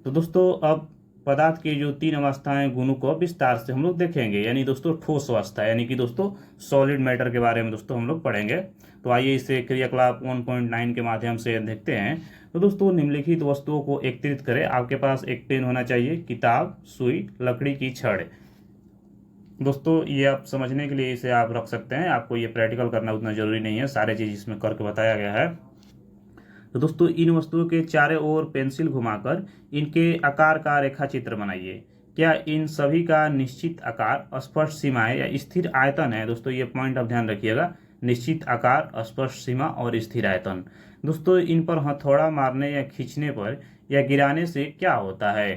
[SPEAKER 1] तो दोस्तों अब पदार्थ की जो 3 अवस्थाएं गुणों को विस्तार से हम लोग देखेंगे, यानी दोस्तों ठोस अवस्था, यानी कि दोस्तों सॉलिड मैटर के बारे में दोस्तों हम लोग पढ़ेंगे। तो आइए इसे क्रियाकलाप 1.9 के माध्यम से देखते हैं। तो दोस्तों निम्नलिखित वस्तुओं को एकत्रित करें। आपके पास एक पेन होना चाहिए, किताब, सुई, लकड़ी की छड़। दोस्तों ये आप समझने के लिए इसे आप रख सकते हैं, आपको ये प्रैक्टिकल करना उतना जरूरी नहीं है, सारे चीज इसमें करके बताया गया है। तो दोस्तों इन वस्तुओं के चारों ओर पेंसिल घुमाकर इनके आकार का रेखा चित्र बनाइए। क्या इन सभी का निश्चित आकार, स्पष्ट सीमाएं या स्थिर आयतन है? दोस्तों ये पॉइंट आप ध्यान रखिएगा, निश्चित आकार, स्पष्ट सीमा और स्थिर आयतन। दोस्तों इन पर हथौड़ा मारने या खींचने पर या गिराने से क्या होता है?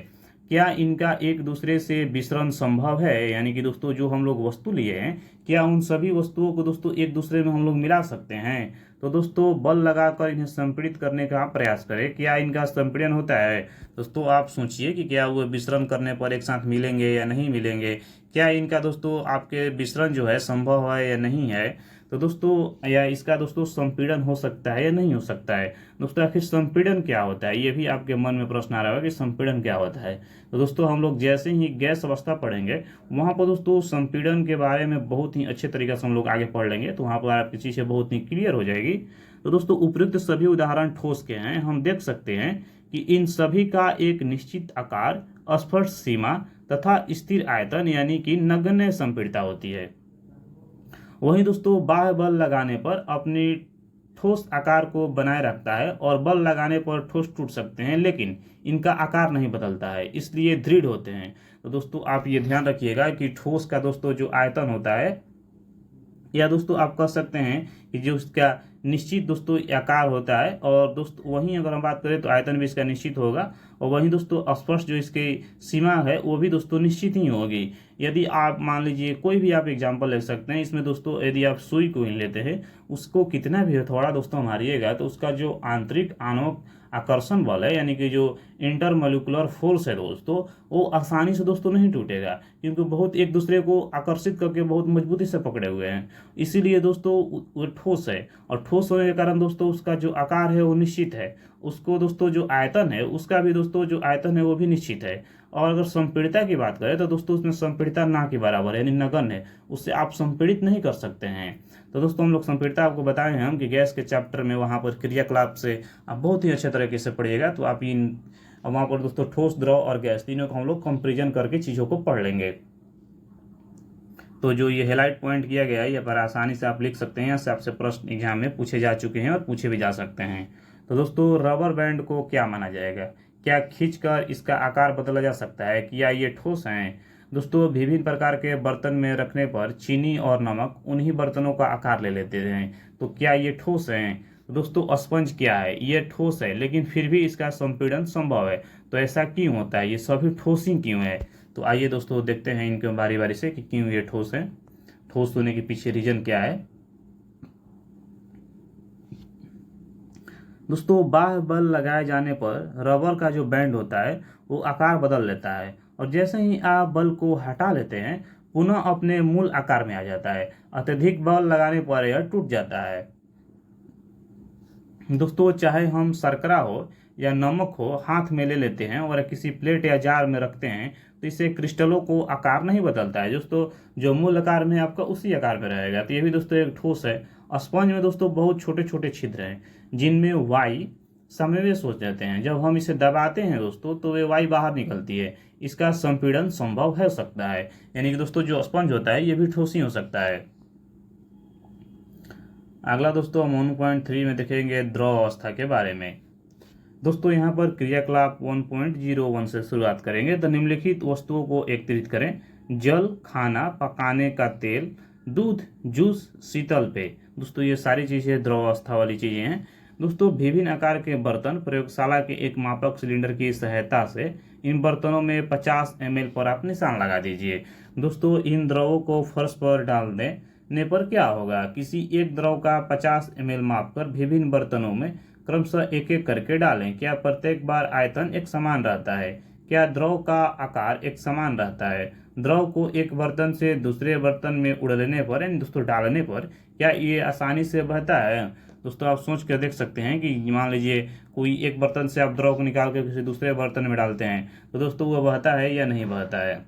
[SPEAKER 1] क्या इनका एक दूसरे से विसरण संभव है? यानी कि दोस्तों जो हम लोग वस्तु लिए हैं, क्या उन सभी वस्तुओं को दोस्तों एक दूसरे में हम लोग मिला सकते हैं? तो दोस्तों बल लगाकर इन्हें संपीड़ित करने का प्रयास करें, क्या इनका संपीड़न होता है? दोस्तों आप सोचिए कि क्या वो विसरण करने पर एक साथ मिलेंगे या नहीं मिलेंगे, क्या इनका दोस्तों आपके विसरण जो है संभव है या नहीं है? तो दोस्तों या इसका दोस्तों संपीड़न हो सकता है या नहीं हो सकता है? दोस्तों आखिर संपीड़न क्या होता है, ये भी आपके मन में प्रश्न आ रहा होगा कि संपीड़न क्या होता है। तो दोस्तों हम लोग जैसे ही गैस अवस्था पढ़ेंगे वहां पर दोस्तों संपीड़न के बारे में बहुत ही अच्छे तरीके से हम लोग आगे पढ़ लेंगे, तो वहां पर आपकी चीजें बहुत ही क्लियर हो जाएगी। तो दोस्तों उपयुक्त सभी उदाहरण ठोस के हैं। हम देख सकते हैं कि इन सभी का एक निश्चित आकार, स्पष्ट सीमा तथा स्थिर आयतन यानी कि नगण्य संपीड़ितता होती है। वहीं दोस्तों बाह्य बल लगाने पर अपनी ठोस आकार को बनाए रखता है और बल लगाने पर ठोस टूट सकते हैं, लेकिन इनका आकार नहीं बदलता है, इसलिए दृढ़ होते हैं। तो दोस्तों आप ये ध्यान रखिएगा कि ठोस का दोस्तों जो आयतन होता है, या दोस्तों आप कह सकते हैं कि जो उसका निश्चित दोस्तों आकार होता है, और दोस्तों वहीं अगर हम बात करें तो आयतन भी इसका निश्चित होगा, और वहीं दोस्तों स्पष्ट जो इसकी सीमा है वो भी दोस्तों निश्चित ही होगी। यदि आप मान लीजिए कोई भी आप एग्जांपल ले सकते हैं इसमें दोस्तों, यदि आप सुई को ही लेते हैं, उसको कितना भी थोड़ा दोस्तों मारिएगा तो उसका जो आंतरिक आणविक आकर्षण बल है, यानी कि जो इंटरमोलिकुलर फोर्स है दोस्तों, वो आसानी से दोस्तों नहीं टूटेगा, क्योंकि बहुत एक दूसरे को आकर्षित करके बहुत मजबूती से पकड़े हुए हैं। इसीलिए दोस्तों वो ठोस है, और ठोस होने के कारण दोस्तों उसका जो आकार है वो निश्चित है, उसको दोस्तों जो आयतन है उसका भी दोस्तों जो आयतन है वो भी निश्चित है। और अगर संपीड़ितता की बात करें तो दोस्तों उसमें संपीड़ितता ना के बराबर है, यानी नगण्य है, उससे आप संपीड़ित नहीं कर सकते हैं। तो दोस्तों हम लोग संपीड़ितता आपको बताए हैं हम कि गैस के चैप्टर में, वहां पर क्रियाकलाप से आप बहुत ही अच्छे तरीके से पढ़िएगा, तो आप इन वहां पर दोस्तों ठोस, द्रव और गैस तीनों को हम लोग कंपेरिजन करके चीजों को पढ़ लेंगे। तो जो ये हाईलाइट पॉइंट किया गया है ये पर आसानी से आप लिख सकते हैं, इससे आपसे प्रश्न एग्जाम में पूछे जा चुके हैं और पूछे भी जा सकते हैं। तो दोस्तों रबर बैंड को क्या माना जाएगा? क्या खींचकर इसका आकार बदला जा सकता है? क्या ये ठोस हैं? दोस्तों विभिन्न प्रकार के बर्तन में रखने पर चीनी और नमक उन्हीं बर्तनों का आकार ले लेते हैं, तो क्या ये ठोस हैं? दोस्तों स्पंज क्या है? ये ठोस है, लेकिन फिर भी इसका संपीड़न संभव है, तो ऐसा क्यों होता है? ये सभी ठोस ही क्यों है? तो आइए दोस्तों देखते हैं इनके बारी बारी से कि क्यों ये ठोस है, ठोस होने के पीछे रीजन क्या है। दोस्तों बाह्य बल लगाए जाने पर रबर का जो बैंड होता है वो आकार बदल लेता है, और जैसे ही आप बल को हटा लेते हैं पुनः अपने मूल आकार में आ जाता है। अत्यधिक बल लगाने पर यह टूट जाता है। दोस्तों चाहे हम शर्करा हो या नमक हो हाथ में ले लेते हैं और किसी प्लेट या जार में रखते हैं, तो इससे क्रिस्टलों को आकार नहीं बदलता है दोस्तों, जो मूल आकार में आपका उसी आकार में रहेगा। तो ये भी दोस्तों एक ठोस है। स्पंज में दोस्तों बहुत छोटे छोटे छिद्र हैं जिनमें वायु समावेश हो जाते हैं। जब हम इसे दबाते हैं दोस्तों तो वे वायु बाहर निकलती है, इसका संपीड़न संभव हो सकता है। यानी कि दोस्तों जो स्पंज होता है ये भी ठोस ही हो सकता है। अगला दोस्तों हम 1.3 में देखेंगे द्रव अवस्था के बारे में। दोस्तों यहाँ पर क्रियाकलाप 1.01 से शुरुआत करेंगे। तो निम्नलिखित वस्तुओं को एकत्रित करें: जल, खाना, पकाने का तेल, दूध, जूस, शीतल पेय। दोस्तों ये सारी चीजें द्रव अवस्था वाली चीजें हैं। दोस्तों विभिन्न आकार के बर्तन प्रयोगशाला के एक मापक सिलेंडर की सहायता से इन बर्तनों में 50 ml पर आप निशान लगा दीजिए। दोस्तों इन द्रवों को फर्श पर डाल देने पर क्या होगा, किसी एक द्रव का 50 ml मापकर विभिन्न बर्तनों में क्रमशः एक एक करके डालें। क्या प्रत्येक बार आयतन एक समान रहता है? क्या द्रव का आकार एक समान रहता है? द्रव को एक बर्तन से दूसरे बर्तन में उड़ने पर यानी दोस्तों डालने पर क्या ये आसानी से बहता है? दोस्तों आप सोच कर देख सकते हैं कि मान लीजिए कोई एक बर्तन से आप द्रव को निकाल कर किसी दूसरे बर्तन में डालते हैं तो दोस्तों वो बहता है या नहीं बहता है?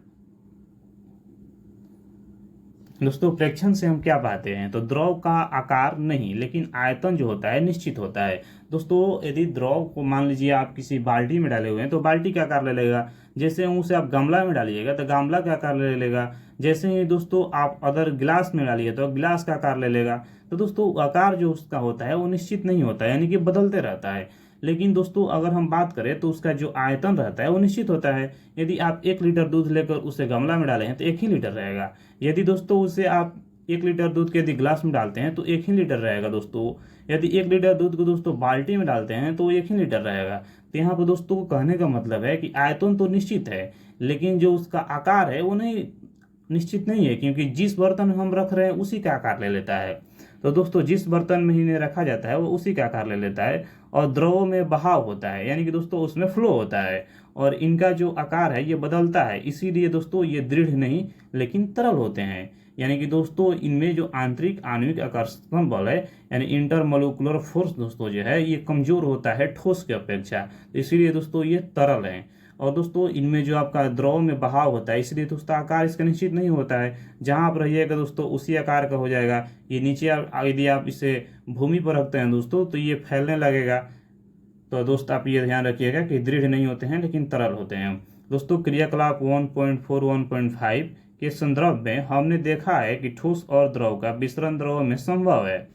[SPEAKER 1] दोस्तों प्रेक्षण से हम क्या पाते हैं, तो द्रव का आकार नहीं लेकिन आयतन जो होता है निश्चित होता है। दोस्तों यदि द्रव को मान लीजिए आप किसी बाल्टी में डाले हुए हैं तो बाल्टी का आकार ले लेगा, जैसे उसे आप गमला में डालिएगा तो गमला का आकार ले लेगा, जैसे ही दोस्तों आप अदर गिलास में डालिए तो गिलास का आकार ले लेगा। तो दोस्तों आकार जो उसका होता है वो निश्चित नहीं होता है, यानी कि बदलते रहता है। लेकिन दोस्तों अगर हम बात करें तो उसका जो आयतन रहता है वो निश्चित होता है। यदि आप 1 लीटर दूध लेकर उसे गमला में डाले हैं तो 1 ही लीटर रहेगा। यदि दोस्तों उसे आप 1 लीटर दूध के यदि गिलास में डालते हैं तो 1 ही लीटर रहेगा। दोस्तों यदि 1 लीटर दूध को दोस्तों बाल्टी में डालते हैं तो 1 ही लीटर रहेगा। तो यहाँ पर दोस्तों कहने का मतलब है कि आयतन तो निश्चित है लेकिन जो उसका आकार है वो नहीं निश्चित नहीं है, क्योंकि जिस बर्तन में हम रख रहे हैं उसी का आकार ले लेता है। तो दोस्तों जिस बर्तन में इन्हें रखा जाता है वो उसी का आकार ले लेता है और द्रव में बहाव होता है, यानी कि दोस्तों उसमें फ्लो होता है और इनका जो आकार है ये बदलता है। इसीलिए दोस्तों ये दृढ़ नहीं लेकिन तरल होते हैं, यानी कि दोस्तों इनमें जो आंतरिक आणविक आकर्षण बल है यानी इंटरमोलिकुलर फोर्स दोस्तों जो है ये कमजोर होता है ठोस की अपेक्षा, इसीलिए दोस्तों ये तरल है। और दोस्तों इनमें जो आपका द्रव में बहाव होता है इसलिए दोस्तों आकार इसका निश्चित नहीं होता है। जहां आप रहिएगा दोस्तों उसी आकार का हो जाएगा। ये नीचे यदि आप इसे भूमि पर रखते हैं दोस्तों तो ये फैलने लगेगा। तो दोस्त आप ये ध्यान रखिएगा कि दृढ़ नहीं होते हैं लेकिन तरल होते हैं। दोस्तों क्रियाकलाप 1.4 1.5 के संदर्भ में हमने देखा है कि ठोस और द्रव का मिश्रण द्रव में संभव है।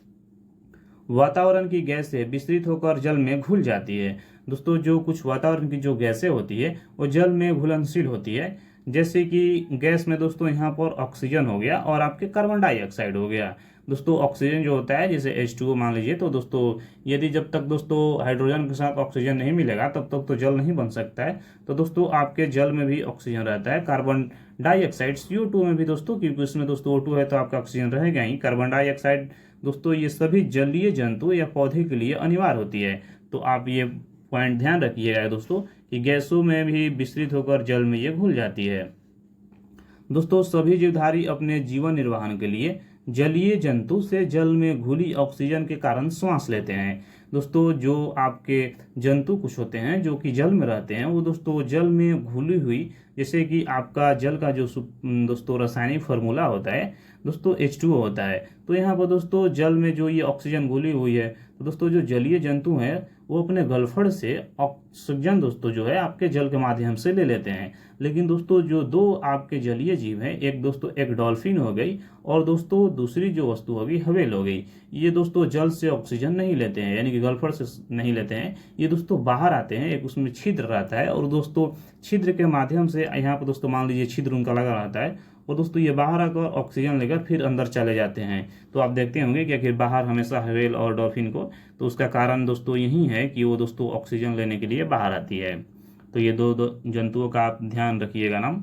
[SPEAKER 1] वातावरण की गैसें विस्तृत होकर जल में घुल जाती है। दोस्तों जो कुछ वातावरण की जो गैसें होती है वो जल में घुलनशील होती है, जैसे कि गैस में दोस्तों यहाँ पर ऑक्सीजन हो गया और आपके कार्बन डाइऑक्साइड हो गया। दोस्तों ऑक्सीजन जो होता है जैसे H2O मान लीजिए, तो दोस्तों यदि जब तक दोस्तों हाइड्रोजन के साथ ऑक्सीजन नहीं मिलेगा तब तक तो जल नहीं बन सकता है। तो दोस्तों आपके जल में भी ऑक्सीजन रहता है, कार्बन डाइऑक्साइड CO2 में भी दोस्तों, क्योंकि उसमें दोस्तों O2 है तो आपका ऑक्सीजन रहेगा ही। कार्बन डाइऑक्साइड दोस्तों ये सभी जलीय जंतु या पौधे के लिए अनिवार्य होती है। तो आप ये पॉइंट ध्यान रखिएगा दोस्तों कि गैसों में भी विस्तृत होकर जल में ये घुल जाती है। दोस्तों सभी जीवधारी अपने जीवन निर्वाहन के लिए जलीय जंतु से जल में घुली ऑक्सीजन के कारण श्वास लेते हैं। दोस्तों जो आपके जंतु कुछ होते हैं जो कि जल में रहते हैं वो दोस्तों जल में घुली हुई, जैसे कि आपका जल का जो दोस्तों रासायनिक फार्मूला होता है दोस्तों H2O होता है। तो यहाँ पर दोस्तों जल में जो ये ऑक्सीजन घुली हुई है, तो दोस्तों जो जलीय जंतु हैं वो अपने गलफड़ से ऑक्सीजन दोस्तों जो है आपके जल के माध्यम से ले लेते हैं। लेकिन दोस्तों जो दो आपके जलीय जीव हैं, एक दोस्तों एक डॉल्फिन हो गई और दोस्तों दूसरी जो वस्तु होगी व्हेल हो गई, ये दोस्तों जल से ऑक्सीजन नहीं लेते हैं, यानी कि गलफड़ से नहीं लेते हैं। ये दोस्तों बाहर आते हैं, एक उसमें छिद्र रहता है और दोस्तों छिद्र के माध्यम से यहाँ पर दोस्तों मान लीजिए छिद्र उनका लगा रहता है और दोस्तों ये बाहर आकर ऑक्सीजन लेकर फिर अंदर चले जाते हैं। तो आप देखते होंगे कि आखिर बाहर हमेशा व्हेल और डॉल्फिन को, तो उसका कारण दोस्तों यही है कि वो दोस्तों ऑक्सीजन लेने के लिए बाहर आती है। तो ये दो जंतुओं का आप ध्यान रखिएगा नाम।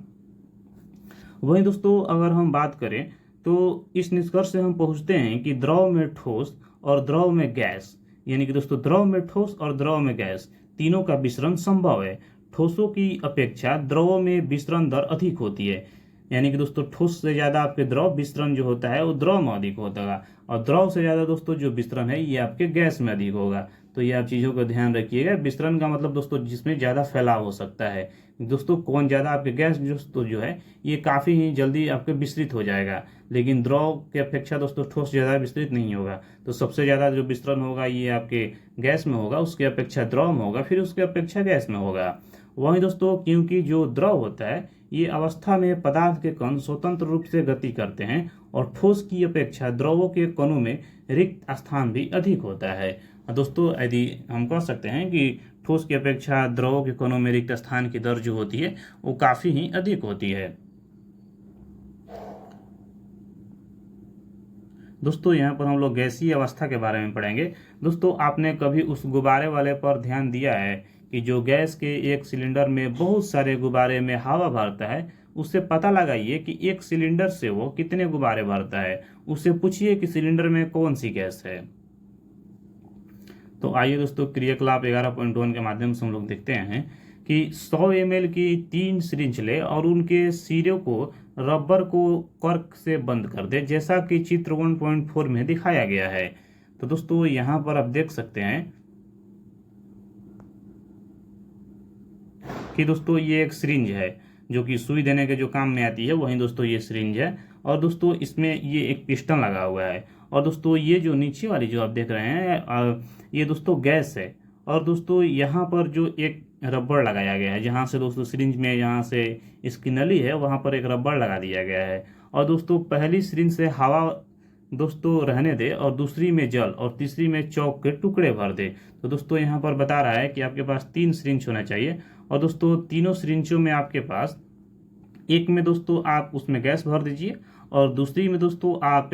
[SPEAKER 1] वहीं दोस्तों अगर हम बात करें तो इस निष्कर्ष से हम पहुंचते हैं कि द्रव में ठोस और द्रव में गैस, यानी कि दोस्तों द्रव में ठोस और द्रव में गैस तीनों का विसरण संभव है। ठोसों की अपेक्षा द्रवों में विसरण दर अधिक होती है, यानी कि दोस्तों ठोस से ज्यादा आपके द्रव विसरण जो होता है वो द्रव में अधिक होता है और द्रव से ज्यादा दोस्तों जो विसरण है ये आपके गैस में अधिक होगा। तो ये आप चीजों का ध्यान रखिएगा। विसरण का मतलब दोस्तों जिसमें ज्यादा फैलाव हो सकता है। दोस्तों कौन ज्यादा आपके गैस दोस्तों जो है ये काफी ही जल्दी आपके विस्तृत हो जाएगा, लेकिन द्रव की अपेक्षा दोस्तों ठोस ज्यादा विस्तृत नहीं होगा। तो सबसे ज्यादा जो विसरण होगा ये आपके गैस में होगा, उसकी अपेक्षा द्रव में होगा, फिर उसकी अपेक्षा गैस में होगा। वहीं दोस्तों क्योंकि जो द्रव होता है ये अवस्था में पदार्थ के कण स्वतंत्र रूप से गति करते हैं और ठोस की अपेक्षा द्रवों के कणों में रिक्त स्थान भी अधिक होता है। दोस्तों यदि हम कह सकते हैं कि ठोस की अपेक्षा द्रवों के कणों में रिक्त स्थान की दर जो होती है वो काफी ही अधिक होती है। दोस्तों यहाँ पर हम लोग गैसीय अवस्था के बारे में पढ़ेंगे। दोस्तों आपने कभी उस गुब्बारे वाले पर ध्यान दिया है कि जो गैस के एक सिलेंडर में बहुत सारे गुब्बारे में हवा भरता है, उससे पता लगाइए कि एक सिलेंडर से वो कितने गुब्बारे भरता है। उससे पूछिए कि सिलेंडर में कौन सी गैस है। तो आइए दोस्तों क्रियाकलाप 11.1 के माध्यम से हम लोग देखते हैं कि 100 ml की 3 सिरिंज ले और उनके सिरों को रबर को कर्क से बंद कर दे, जैसा कि चित्र 1.4 में दिखाया गया है। तो दोस्तों यहाँ पर आप देख सकते हैं कि दोस्तों ये एक सिरिंज है जो कि सुई देने के जो काम में आती है, वहीं दोस्तों ये सिरिंज है। और दोस्तों इसमें ये एक पिस्टन लगा हुआ है। और दोस्तों ये जो नीचे वाली जो आप देख रहे हैं ये दोस्तों गैस है। और दोस्तों यहाँ पर जो एक रबड़ लगाया गया है, जहाँ से दोस्तों सिरिंज में यहाँ से इसकी नली है वहाँ पर एक रबड़ लगा दिया गया है। और दोस्तों पहली सिरिंज से हवा दोस्तों रहने दे और दूसरी में जल और तीसरी में चौक के टुकड़े भर दे। तो दोस्तों यहाँ पर बता रहा है कि आपके पास 3 सिरिंज होना चाहिए। और दोस्तों तीनों सिरिंजों में आपके पास एक में दोस्तों आप उसमें गैस भर दीजिए और दूसरी में दोस्तों आप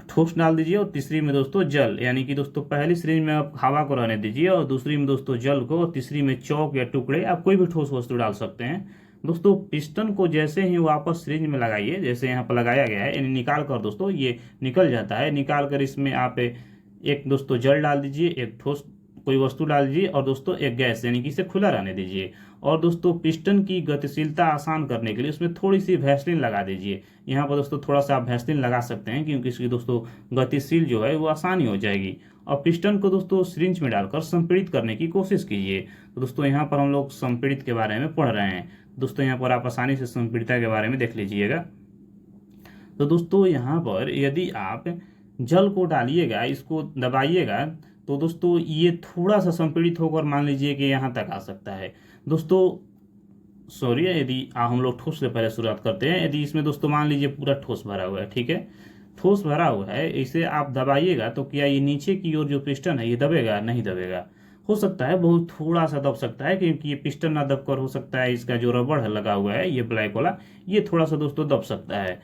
[SPEAKER 1] ठोस डाल दीजिए और तीसरी में दोस्तों जल, यानी कि दोस्तों पहली सिरिंज में आप हवा को रहने दीजिए और दूसरी में दोस्तों जल को और तीसरी में चौक या टुकड़े, आप कोई भी ठोस वस्तु डाल सकते हैं। दोस्तों पिस्टन को जैसे ही वापस सिरिंज में लगाइए, जैसे यहाँ पर लगाया गया है, यानी निकाल कर दोस्तों ये निकल जाता है। निकाल कर इसमें आप एक दोस्तों जल डाल दीजिए, एक ठोस कोई वस्तु डाल दीजिए और दोस्तों एक गैस, यानी कि इसे खुला रहने दीजिए। और दोस्तों पिस्टन की गतिशीलता आसान करने के लिए उसमें थोड़ी सी वैसलीन लगा दीजिए। यहाँ पर दोस्तों थोड़ा सा आप वैसलीन लगा सकते हैं क्योंकि इसकी दोस्तों गतिशील जो है वो आसानी हो जाएगी। और पिस्टन को दोस्तों सिरिंज में डालकर संपीड़ित करने की कोशिश कीजिए। तो दोस्तों यहाँ पर हम लोग संपीड़ित के बारे में पढ़ रहे हैं। दोस्तों यहाँ पर आप आसानी से संपीड़ितता के बारे में देख लीजिएगा। तो दोस्तों यहाँ पर यदि आप जल को डालिएगा, इसको दबाइएगा, तो दोस्तों ये थोड़ा सा संपीड़ित होकर मान लीजिए कि यहाँ तक आ सकता है। दोस्तों सॉरी, यदि हम लोग ठोस से पहले शुरुआत करते हैं। यदि इसमें दोस्तों मान लीजिए पूरा ठोस भरा हुआ है, ठीक है, ठोस भरा हुआ है, इसे आप दबाइएगा तो क्या ये नीचे की ओर जो पिस्टन है ये दबेगा? नहीं दबेगा। हो सकता है बहुत थोड़ा सा दब सकता है क्योंकि ये पिस्टन ना दबकर हो सकता है इसका जो रबड़ है लगा हुआ है ये ब्लैक वाला, ये थोड़ा सा दोस्तों दब सकता है।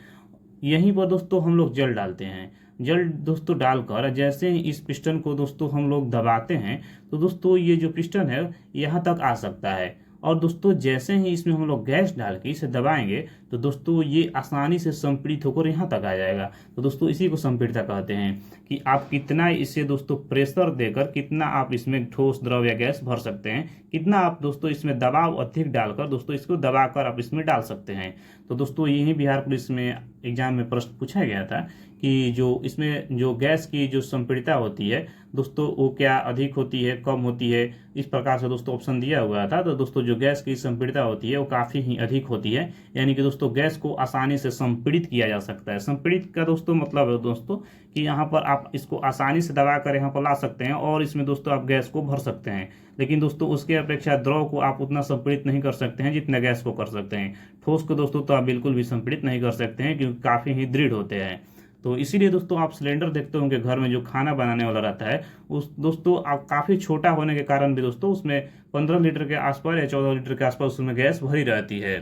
[SPEAKER 1] यहीं पर दोस्तों हम लोग जल डालते हैं। जल दोस्तों डालकर जैसे ही इस पिस्टन को दोस्तों हम लोग दबाते हैं तो दोस्तों ये जो पिस्टन है यहाँ तक आ सकता है। और दोस्तों जैसे ही इसमें हम लोग गैस डाल के इसे दबाएंगे तो दोस्तों ये आसानी से संपीड़ित होकर यहाँ तक आ जाएगा। तो दोस्तों इसी को संपीड़ितता कहते हैं कि आप कितना इसे दोस्तों प्रेशर देकर कितना आप इसमें ठोस द्रव या गैस भर सकते हैं, कितना आप दोस्तों इसमें दबाव अधिक डालकर दोस्तों इसको दबाकर आप इसमें डाल सकते हैं। तो दोस्तों यही बिहार पुलिस में एग्जाम में प्रश्न पूछा गया था कि जो इसमें जो गैस की जो संपीड़ितता होती है दोस्तों वो क्या अधिक होती है, कम होती है, इस प्रकार से दोस्तों ऑप्शन दिया हुआ था। तो दोस्तों जो गैस की संपीड़ितता होती है वो काफ़ी ही अधिक होती है, यानी कि दोस्तों गैस को आसानी से संपीड़ित किया जा सकता है। संपीड़ित का दोस्तों मतलब है दोस्तों कि यहाँ पर आप इसको आसानी से दबा कर यहाँ पर ला सकते हैं और इसमें दोस्तों आप गैस को भर सकते हैं। लेकिन दोस्तों उसके अपेक्षा द्रव को आप उतना संपीड़ित नहीं कर सकते हैं जितना गैस को कर सकते हैं। ठोस को दोस्तों तो आप बिल्कुल भी संपीड़ित नहीं कर सकते हैं क्योंकि काफ़ी ही दृढ़ होते हैं। तो इसीलिए दोस्तों आप सिलेंडर देखते होंगे घर में जो खाना बनाने वाला रहता है उस दोस्तों आप काफ़ी छोटा होने के कारण भी दोस्तों उसमें 15 लीटर के आसपास या 14 लीटर के आसपास उसमें गैस भरी रहती है।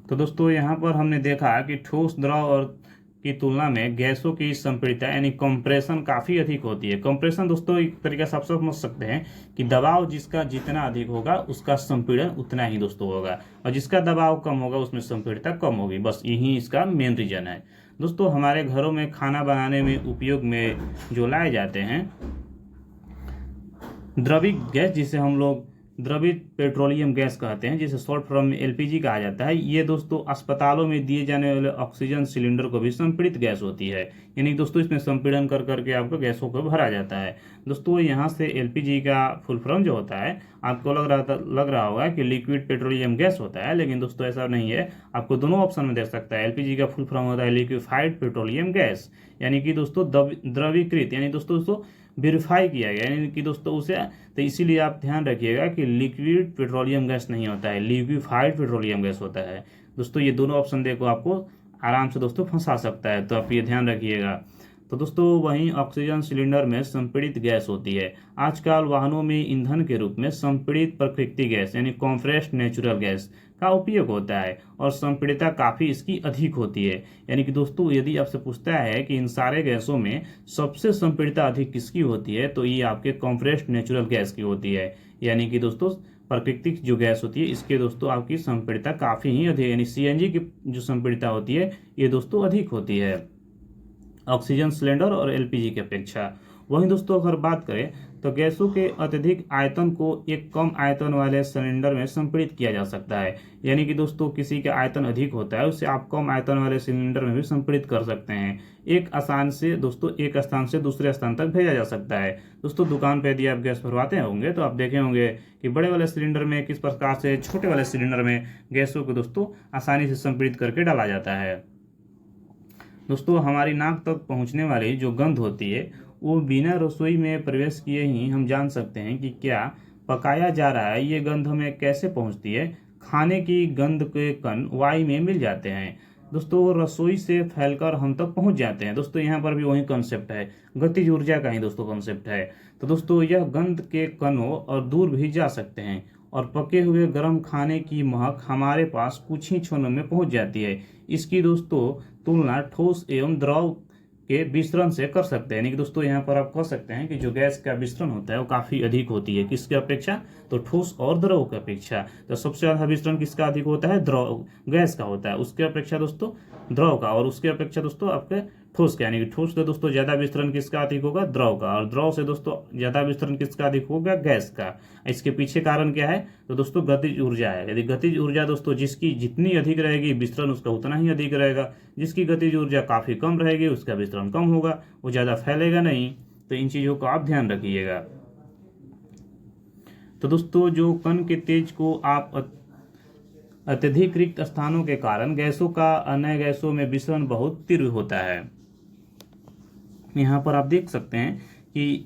[SPEAKER 1] तो दोस्तों यहाँ पर हमने देखा कि ठोस द्रव और की तुलना में गैसों की संपीड़ितता यानी कंप्रेशन काफ़ी अधिक होती है। कंप्रेशन दोस्तों एक तरीके से आप समझ सकते हैं कि दबाव जिसका जितना अधिक होगा उसका संपीड़न उतना ही दोस्तों होगा और जिसका दबाव कम होगा उसमें संपीड़ितता कम होगी। बस यही इसका मेन रीजन है। दोस्तों हमारे घरों में खाना बनाने में उपयोग में जो लाए जाते हैं द्रवित गैस, जिसे हम लोग द्रवित पेट्रोलियम गैस कहते हैं, जिसे शॉर्ट फॉर्म में एलपीजी कहा जाता है, ये दोस्तों अस्पतालों में दिए जाने वाले ऑक्सीजन सिलेंडर को भी संपीड़ित गैस होती है। यानी दोस्तों इसमें संपीड़न कर करके आपको गैसों को भरा जाता है। दोस्तों यहाँ से एलपीजी का फुल फॉर्म जो होता है आपको लग रहा होगा कि लिक्विड पेट्रोलियम गैस होता है, लेकिन दोस्तों ऐसा नहीं है। आपको दोनों ऑप्शन में देख सकता है। एलपीजी का फुल फॉर्म होता है लिक्विफाइड पेट्रोलियम गैस, यानी कि दोस्तों द्रवीकृत, यानी दोस्तों वेरीफाई किया गया, यानी कि दोस्तों उसे, तो इसीलिए आप ध्यान रखिएगा कि लिक्विड पेट्रोलियम गैस नहीं होता है, लिक्विफाइड पेट्रोलियम गैस होता है। दोस्तों ये दोनों ऑप्शन देखो आपको आराम से दोस्तों फंसा सकता है, तो आप ये ध्यान रखिएगा। तो दोस्तों वहीं ऑक्सीजन सिलेंडर में संपीड़ित गैस होती है। आजकल वाहनों में ईंधन के रूप में संपीड़ित प्राकृतिक गैस यानी कॉम्प्रेस्ड नेचुरल गैस का उपयोग होता है और संपीड़ितता काफ़ी इसकी अधिक होती है। यानी कि दोस्तों यदि आपसे पूछता है कि इन सारे गैसों में सबसे संपीड़ितता अधिक किसकी होती है, तो ये आपके कॉम्प्रेस्ड नेचुरल गैस की होती है। यानी कि दोस्तों प्राकृतिक जो गैस होती है इसके दोस्तों आपकी संपीड़ितता काफ़ी ही अधिक, यानी सीएनजी की जो संपीड़ितता होती है ये दोस्तों अधिक होती है ऑक्सीजन सिलेंडर और एलपीजी की अपेक्षा। वहीं दोस्तों अगर बात करें तो गैसों के अत्यधिक आयतन को एक कम आयतन वाले सिलेंडर में संपीड़ित किया जा सकता है। यानी कि दोस्तों किसी का आयतन अधिक होता है उसे आप कम आयतन वाले सिलेंडर में भी संपीड़ित कर सकते हैं। एक स्थान से दूसरे स्थान तक भेजा जा सकता है। दोस्तों दुकान पर यदि आप गैस भरवाते होंगे तो आप देखे होंगे कि बड़े वाले सिलेंडर में किस प्रकार से छोटे वाले सिलेंडर में गैसों को दोस्तों आसानी से संपीड़ित करके डाला जाता है। दोस्तों हमारी नाक तक पहुंचने वाली जो गंध होती है वो बिना रसोई में प्रवेश किए ही हम जान सकते हैं कि क्या पकाया जा रहा है। ये गंध हमें कैसे पहुंचती है? खाने की गंध के कण वायु में मिल जाते हैं दोस्तों, रसोई से फैलकर हम तक पहुंच जाते हैं। दोस्तों यहाँ पर भी वही कॉन्सेप्ट है, गतिज ऊर्जा का ही दोस्तों कॉन्सेप्ट है। तो दोस्तों यह गंध के कणों और दूर भी जा सकते हैं और पके हुए गर्म खाने की महक हमारे पास कुछ ही क्षणों में पहुंच जाती है। इसकी दोस्तों तुलना ठोस एवं द्रव के विस्तरण से कर सकते हैं। यानी कि दोस्तों यहाँ पर आप कह सकते हैं कि जो गैस का विस्तरण होता है वो काफी अधिक होती है किसके अपेक्षा? तो ठोस और द्रव की अपेक्षा। तो सबसे ज्यादा विस्तरण किसका अधिक होता है? द्रव गैस का होता है, उसके अपेक्षा दोस्तों द्रव का, और उसके अपेक्षा दोस्तों आपके ठोस का। यानी कि ठोस से दोस्तों ज्यादा विस्तरण किसका अधिक होगा? द्रव का, और द्रव से दोस्तों ज्यादा विस्तरण किसका अधिक होगा? गैस का। इसके पीछे कारण क्या है? तो दोस्तों गतिज ऊर्जा है। यदि गतिज ऊर्जा दोस्तों जिसकी जितनी अधिक रहेगी विस्तरण उसका उतना ही अधिक रहेगा। जिसकी गतिज ऊर्जा काफी कम रहेगी उसका विस्तरण कम होगा, वो ज्यादा फैलेगा नहीं। तो इन चीजों का आप ध्यान रखिएगा। तो दोस्तों जो कण के तेज को आप अत्यधिक रिक्त स्थानों के कारण गैसों का अन्य गैसों में विसरण बहुत तीव्र होता है। यहाँ पर आप देख सकते हैं कि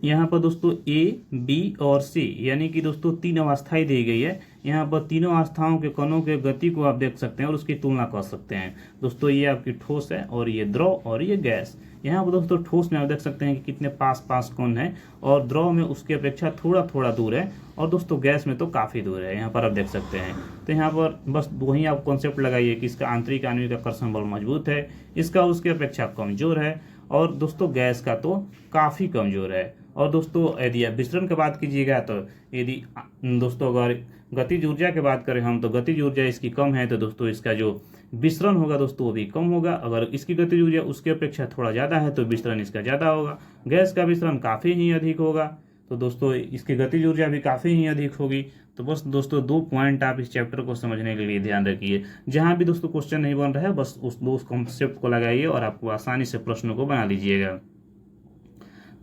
[SPEAKER 1] यहाँ पर दोस्तों ए, बी और सी यानी कि दोस्तों 3 अवस्थाएं दी गई है। यहाँ पर तीनों अवस्थाओं के कणों के गति को आप देख सकते हैं और उसकी तुलना कर सकते हैं। दोस्तों ये आपकी ठोस है और ये द्रव और ये गैस। यहाँ पर दोस्तों ठोस में आप देख सकते हैं कि कितने पास पास कण है, और द्रव में उसकी अपेक्षा थोड़ा थोड़ा दूर है, और दोस्तों गैस में तो काफ़ी दूर है। यहाँ पर आप देख सकते हैं। तो यहाँ पर बस वहीं आप कॉन्सेप्ट लगाइए कि इसका आंतरिक आणविक आकर्षण बल मजबूत है, इसका उसकी अपेक्षा कमजोर है, और दोस्तों गैस का तो काफ़ी कमजोर है। और दोस्तों यदि आप विस्तरण की बात कीजिएगा तो यदि दोस्तों अगर गतिज ऊर्जा की बात करें हम, तो गतिज ऊर्जा इसकी कम है तो दोस्तों इसका जो विस्तरण होगा दोस्तों वो भी कम होगा। अगर इसकी गतिज ऊर्जा उसकी अपेक्षा थोड़ा ज़्यादा है तो विस्तरण इसका ज़्यादा होगा। गैस का विस्तरण काफ़ी ही अधिक होगा तो दोस्तों इसकी गतिज ऊर्जा भी काफ़ी ही अधिक होगी। तो बस दोस्तों 2 पॉइंट आप इस चैप्टर को समझने के लिए ध्यान रखिए। जहाँ भी दोस्तों क्वेश्चन नहीं बन रहा है बस उस 2 कॉन्सेप्ट को लगाइए और आपको आसानी से प्रश्नों को बना लीजिएगा।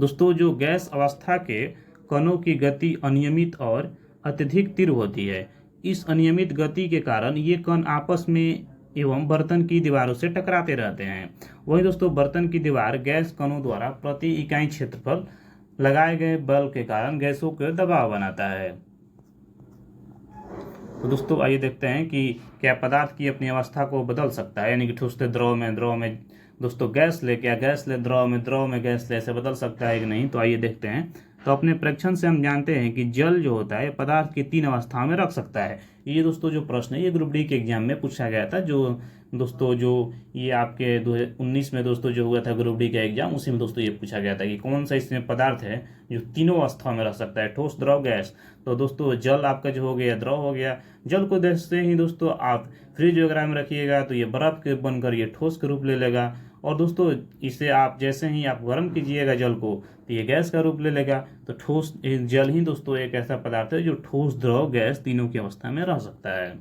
[SPEAKER 1] दोस्तों जो गैस अवस्था के कणों की गति अनियमित और अत्यधिक तीव्र होती है। इस अनियमित गति के कारण ये कण आपस में एवं बर्तन की दीवारों से टकराते रहते हैं। वहीं दोस्तों बर्तन की दीवार गैस कणों द्वारा प्रति इकाई क्षेत्रफल लगाए गए बल के कारण गैसों के दबाव बनाता है। तो दोस्तों आइए देखते हैं कि क्या पदार्थ की अपनी अवस्था को बदल सकता है, यानी कि ठोस से द्रव में दोस्तों गैस ले, क्या गैस ले द्रव में गैस ले, ऐसे बदल सकता है कि नहीं। तो आइए देखते हैं। तो अपने परीक्षण से हम जानते हैं कि जल जो होता है पदार्थ की 3 अवस्थाओं में रख सकता है। ये दोस्तों जो प्रश्न है ये ग्रुप डी के एग्जाम में पूछा गया था। जो दोस्तों जो ये आपके 2019 में दोस्तों जो हुआ था ग्रुप डी का एग्जाम, उसी में दोस्तों ये पूछा गया था कि कौन सा इसमें पदार्थ है जो तीनों अवस्थाओं में रह सकता है, ठोस द्रव गैस। तो दोस्तों जल आपका जो हो गया द्रव हो गया। जल को जैसे ही दोस्तों आप फ्रिज वगैरह में रखिएगा तो ये बर्फ के बनकर ये ठोस के रूप ले लेगा, और दोस्तों इसे आप जैसे ही आप गर्म कीजिएगा जल को तो ये गैस का रूप ले लेगा। तो ठोस जल ही दोस्तों एक ऐसा पदार्थ है जो ठोस द्रव गैस तीनों की अवस्था में रह सकता है।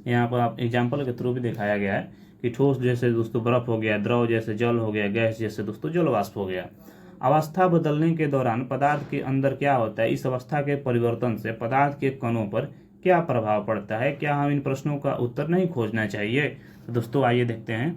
[SPEAKER 1] यहाँ पर आप एग्जाम्पल के थ्रू भी दिखाया गया है कि ठोस जैसे दोस्तों बर्फ हो गया, द्रव जैसे जल हो गया, गैस जैसे दोस्तों जल वाष्प हो गया। अवस्था बदलने के दौरान पदार्थ के अंदर क्या होता है, इस अवस्था के परिवर्तन से पदार्थ के कणों पर क्या प्रभाव पड़ता है, क्या हम इन प्रश्नों का उत्तर नहीं खोजना चाहिए। तो दोस्तों आइए देखते हैं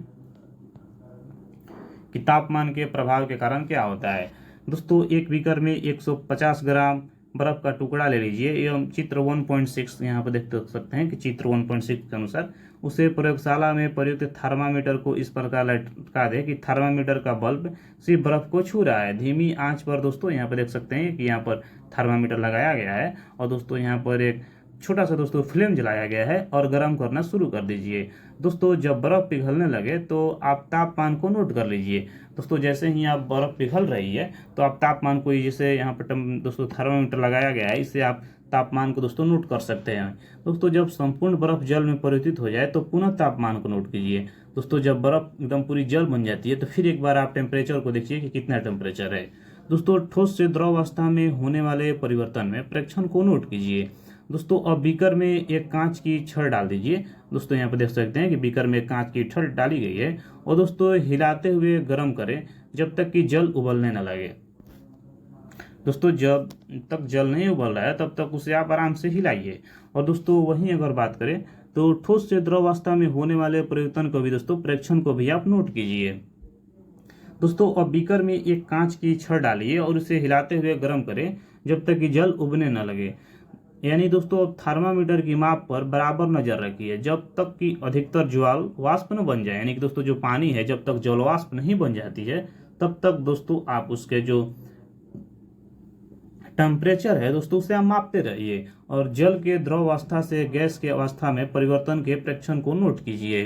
[SPEAKER 1] कि तापमान के प्रभाव के कारण क्या होता है। दोस्तों एक बीकर में 150 ग्राम बर्फ का टुकड़ा ले लीजिए, एवं चित्र 1.6 यहाँ पर देख सकते हैं कि चित्र 1.6 के अनुसार उसे प्रयोगशाला में प्रयुक्त थर्मामीटर को इस प्रकार लटका दे कि थर्मामीटर का बल्ब सिर्फ बर्फ को छू रहा है। धीमी आंच पर दोस्तों यहाँ पर देख सकते हैं कि यहाँ पर थर्मामीटर लगाया गया है और दोस्तों यहाँ पर एक छोटा सा दोस्तों फ्लेम जलाया गया है और गर्म करना शुरू कर दीजिए। दोस्तों जब बर्फ पिघलने लगे तो आप तापमान को नोट कर लीजिए। दोस्तों जैसे ही आप बर्फ पिघल रही है तो आप तापमान को, जैसे यहाँ पर दोस्तों थर्मामीटर लगाया गया है, इससे आप तापमान को दोस्तों नोट कर सकते हैं। दोस्तों जब संपूर्ण बर्फ जल में परिवर्तित हो जाए तो पुनः तापमान को नोट कीजिए। दोस्तों जब बर्फ एकदम पूरी जल बन जाती है तो फिर एक बार आप टेम्परेचर को देखिए कि कितना टेम्परेचर है। दोस्तों ठोस से द्रव अवस्था में होने वाले परिवर्तन में प्रेक्षण को नोट कीजिए। दोस्तों अब बीकर में एक कांच की छड़ डाल दीजिए। दोस्तों यहाँ पर देख सकते हैं कि बीकर में कांच की छड़ डाली गई है और दोस्तों हिलाते हुए गर्म करें जब तक कि जल उबलने न लगे। दोस्तों जब तक जल नहीं उबल रहा है तब तक उसे आप आराम से हिलाइए। और दोस्तों वहीं अगर बात करें तो ठोस से द्रव अवस्था में होने वाले परिवर्तन को भी दोस्तों प्रेक्षण को भी आप नोट कीजिए। दोस्तों अब बीकर में एक कांच की छड़ डालिए और उसे हिलाते हुए गर्म करें जब तक कि जल उबलने न लगे। यानी दोस्तों अब थर्मामीटर की माप पर बराबर नजर रखिए जब तक कि अधिकतर ज्वाल वाष्प न बन जाए। यानी कि दोस्तों जो पानी है जब तक जल वाष्प नहीं बन जाती है तब तक दोस्तों आप उसके जो टेम्परेचर है दोस्तों उसे आप मापते रहिए और जल के द्रव अवस्था से गैस के अवस्था में परिवर्तन के प्रेक्षण को नोट कीजिए।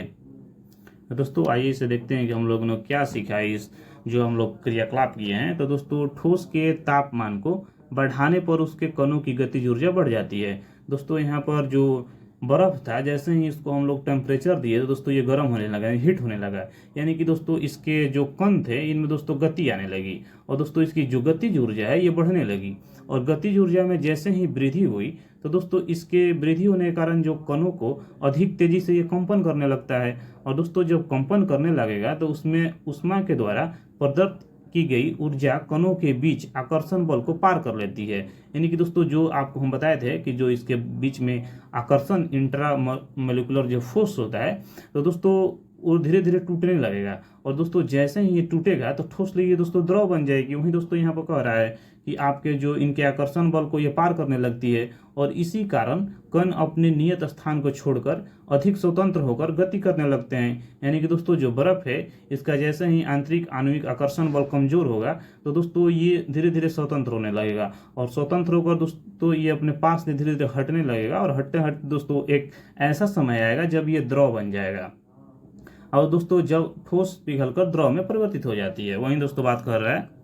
[SPEAKER 1] दोस्तों आइए इसे देखते हैं कि हम लोगों ने क्या सीखा है इस जो हम लोग क्रियाकलाप किए हैं। तो दोस्तों ठोस के तापमान को बढ़ाने पर उसके कणों की गतिज ऊर्जा बढ़ जाती है। दोस्तों यहाँ पर जो बर्फ था जैसे ही इसको हम लोग टेम्परेचर दिए तो दोस्तों ये गर्म होने लगा, हीट होने लगा। यानी कि दोस्तों इसके जो कण थे इनमें दोस्तों गति आने लगी और दोस्तों इसकी जो गतिज ऊर्जा है ये बढ़ने लगी। और गतिज ऊर्जा में जैसे ही वृद्धि हुई तो दोस्तों इसके वृद्धि होने के कारण जो कणों को अधिक तेजी से ये कंपन करने लगता है। और दोस्तों जब कंपन करने लगेगा तो उसमें ऊष्मा के द्वारा प्रदत्त की गई ऊर्जा कणों के बीच आकर्षण बल को पार कर लेती है। यानी कि दोस्तों जो आपको हम बताए थे कि जो इसके बीच में आकर्षण इंट्रा मोलिकुलर जो फोर्स होता है तो दोस्तों वो धीरे धीरे टूटने लगेगा। और दोस्तों जैसे ही ये टूटेगा तो ठोस लिए दोस्तों द्रव बन जाएगी। वहीं दोस्तों यहाँ पर कह रहा है कि आपके जो इनके आकर्षण बल को ये पार करने लगती है और इसी कारण कण अपने नियत स्थान को छोड़कर अधिक स्वतंत्र होकर गति करने लगते हैं। यानी कि दोस्तों जो बर्फ है इसका जैसे ही आंतरिक आणविक आकर्षण बल कमजोर होगा तो दोस्तों ये धीरे धीरे स्वतंत्र होने लगेगा और स्वतंत्र होकर दोस्तों ये अपने पास से धीरे धीरे हटने लगेगा और हटते हटते दोस्तों एक ऐसा समय आएगा जब ये द्रव बन जाएगा। और दोस्तों जब ठोस पिघलकर द्रव में परिवर्तित हो जाती है। वहीं दोस्तों बात कर रहा है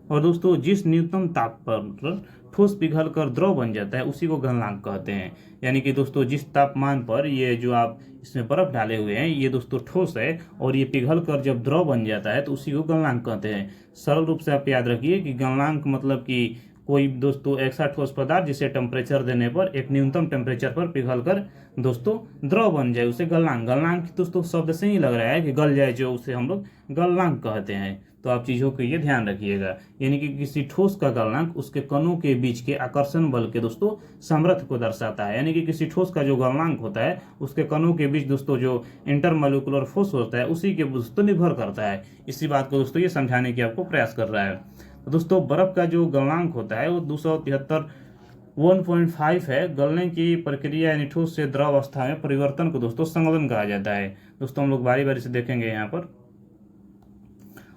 [SPEAKER 1] और दोस्तों जिस न्यूनतम ताप पर ठोस पिघलकर द्रव बन जाता है उसी को गलनांक कहते हैं। यानी कि दोस्तों जिस तापमान पर ये जो आप इसमें बर्फ डाले हुए हैं ये दोस्तों ठोस है और ये पिघलकर जब द्रव बन जाता है तो उसी को गलनांक कहते हैं। सरल रूप से आप याद रखिए कि गलनांक मतलब कि कोई दोस्तों ऐसा ठोस पदार्थ जिसे टेम्परेचर देने पर एक न्यूनतम टेम्परेचर पर पिघलकर दोस्तों द्रव बन जाए उसे गलनांक। गलनांक दोस्तों शब्द से ही लग रहा है कि गल जाए जो उसे हम लोग गलनांक कहते हैं। तो आप चीजों को ये ध्यान रखिएगा। यानी कि किसी ठोस का गलनांक उसके कणों के बीच के आकर्षण बल के दोस्तों सामर्थ्य को दर्शाता है। यानी कि किसी ठोस का जो गलनांक होता है उसके कणों के बीच दोस्तों जो इंटरमोलिकुलर फोर्स होता है उसी के दोस्तों निर्भर करता है। इसी बात को दोस्तों ये समझाने की आपको प्रयास कर रहा है। तो दोस्तों बर्फ का जो गलनांक होता है वो 273 1.5 है। गलने की प्रक्रिया यानी ठोस से द्रव अवस्था में परिवर्तन को दोस्तों संगलन कहा जाता है। दोस्तों हम लोग बारी बारी से देखेंगे यहाँ पर।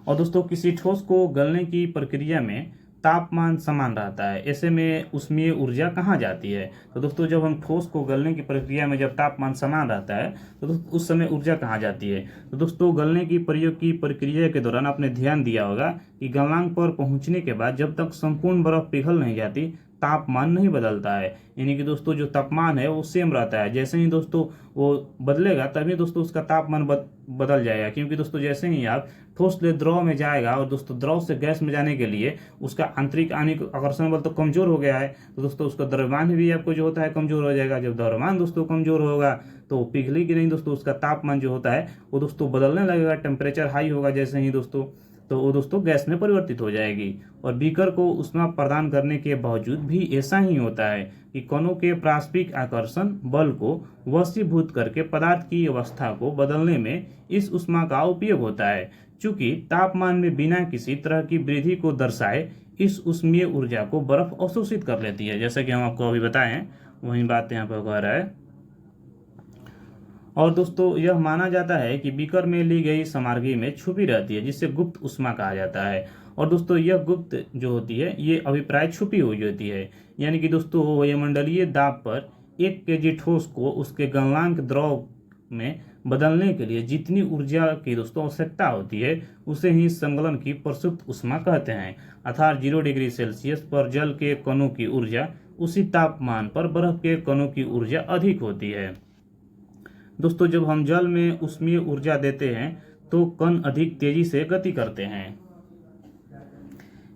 [SPEAKER 1] और दोस्तों किसी ठोस को गलने की प्रक्रिया में तापमान समान रहता है, ऐसे में उसमें ऊर्जा कहाँ जाती है। तो दोस्तों जब हम ठोस को गलने की प्रक्रिया में जब तापमान समान रहता है तो दोस्तों उस समय ऊर्जा कहाँ जाती है। तो दोस्तों गलने की प्रयोग की प्रक्रिया के दौरान आपने ध्यान दिया होगा कि गलनांक पर पहुंचने के बाद जब तक संपूर्ण बर्फ पिघल नहीं जाती तापमान नहीं बदलता है। यानी कि दोस्तों जो तापमान है वो सेम रहता है। जैसे ही दोस्तों वो बदलेगा तभी दोस्तों उसका तापमान बदल जाएगा। क्योंकि दोस्तों जैसे ही आप ठोस से द्रव में जाएगा और दोस्तों द्रव से गैस में जाने के लिए उसका आंतरिक आणविक आकर्षण बल तो कमजोर हो गया है तो दोस्तों उसका द्रव्यमान भी आपको जो होता है कमजोर हो जाएगा। जब द्रव्यमान दोस्तों कमजोर होगा तो पिघलेगी नहीं दोस्तों, उसका तापमान जो होता है वो दोस्तों बदलने लगेगा, टेम्परेचर हाई होगा जैसे ही दोस्तों। तो वो दोस्तों गैस में परिवर्तित हो जाएगी। और बीकर को ऊष्मा प्रदान करने के बावजूद भी ऐसा ही होता है कि कणों के पारस्परिक आकर्षण बल को वशीभूत करके पदार्थ की अवस्था को बदलने में इस ऊष्मा का उपयोग होता है। चूंकि तापमान में बिना किसी तरह की वृद्धि को दर्शाए इस ऊष्मीय ऊर्जा को बर्फ अवशोषित कर लेती है, जैसे कि हम आपको अभी बताएं वही बात यहाँ पर कह रहा है। और दोस्तों यह माना जाता है कि बीकर में ली गई सामग्री में छुपी रहती है, जिससे गुप्त ऊष्मा कहा जाता है। और दोस्तों यह गुप्त जो होती है ये अभिप्राय छुपी हुई होती है, यानी कि दोस्तों वायुमंडलीय दाब पर 1 kg ठोस को उसके गलनांक द्रव में बदलने के लिए जितनी ऊर्जा की दोस्तों आवश्यकता होती है उसे ही संगलन की प्रसुप्त ऊष्मा कहते हैं। अर्थात 0 डिग्री सेल्सियस पर जल के कणों की ऊर्जा उसी तापमान पर बर्फ के कणों की ऊर्जा अधिक होती है। दोस्तों जब हम जल में ऊष्मीय ऊर्जा देते हैं तो कण अधिक तेजी से गति करते हैं।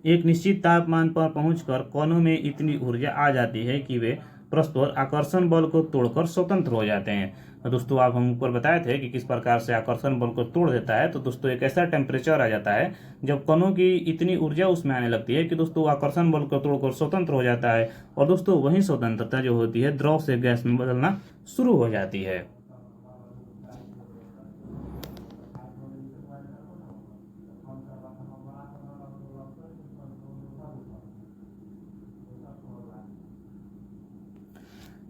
[SPEAKER 1] एक निश्चित तापमान पर पहुंचकर कणों में इतनी ऊर्जा आ जाती है कि वे परस्पर आकर्षण बल को तोड़कर स्वतंत्र हो जाते हैं। तो दोस्तों आप हम ऊपर बताए थे कि किस प्रकार से आकर्षण बल को तोड़ देता है। तो दोस्तों एक ऐसा टेम्परेचर आ जाता है जब कणों की इतनी ऊर्जा उसमें आने लगती है कि दोस्तों आकर्षण बल को तोड़कर स्वतंत्र हो जाता है। और दोस्तों वही स्वतंत्रता जो होती है द्रव से गैस में बदलना शुरू हो जाती है।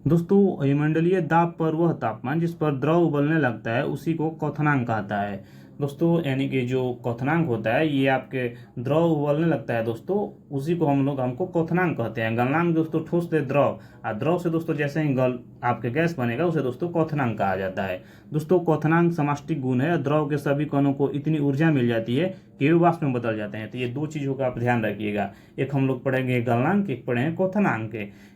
[SPEAKER 1] दोस्तों वायुमंडलीय दाब पर वह तापमान जिस पर द्रव उबलने लगता है उसी को क्वथनांक कहता है। दोस्तों यानी कि जो क्वथनांक होता है ये आपके द्रव उबलने लगता है दोस्तों, उसी को हमको क्वथनांक कहते हैं। गलनांक दोस्तों ठोस से द्रव, और द्रव से दोस्तों जैसे ही गल आपके गैस बनेगा उसे दोस्तों क्वथनांक कहा जाता है। दोस्तों क्वथनांक समष्टिक गुण है। द्रव के सभी कणों को इतनी ऊर्जा मिल जाती है कि वे वाष्प में बदल जाते हैं। तो ये दो चीजों का आप ध्यान रखिएगा, एक हम लोग पढ़ेंगे गलनांक, एक पढ़ेंगे क्वथनांक।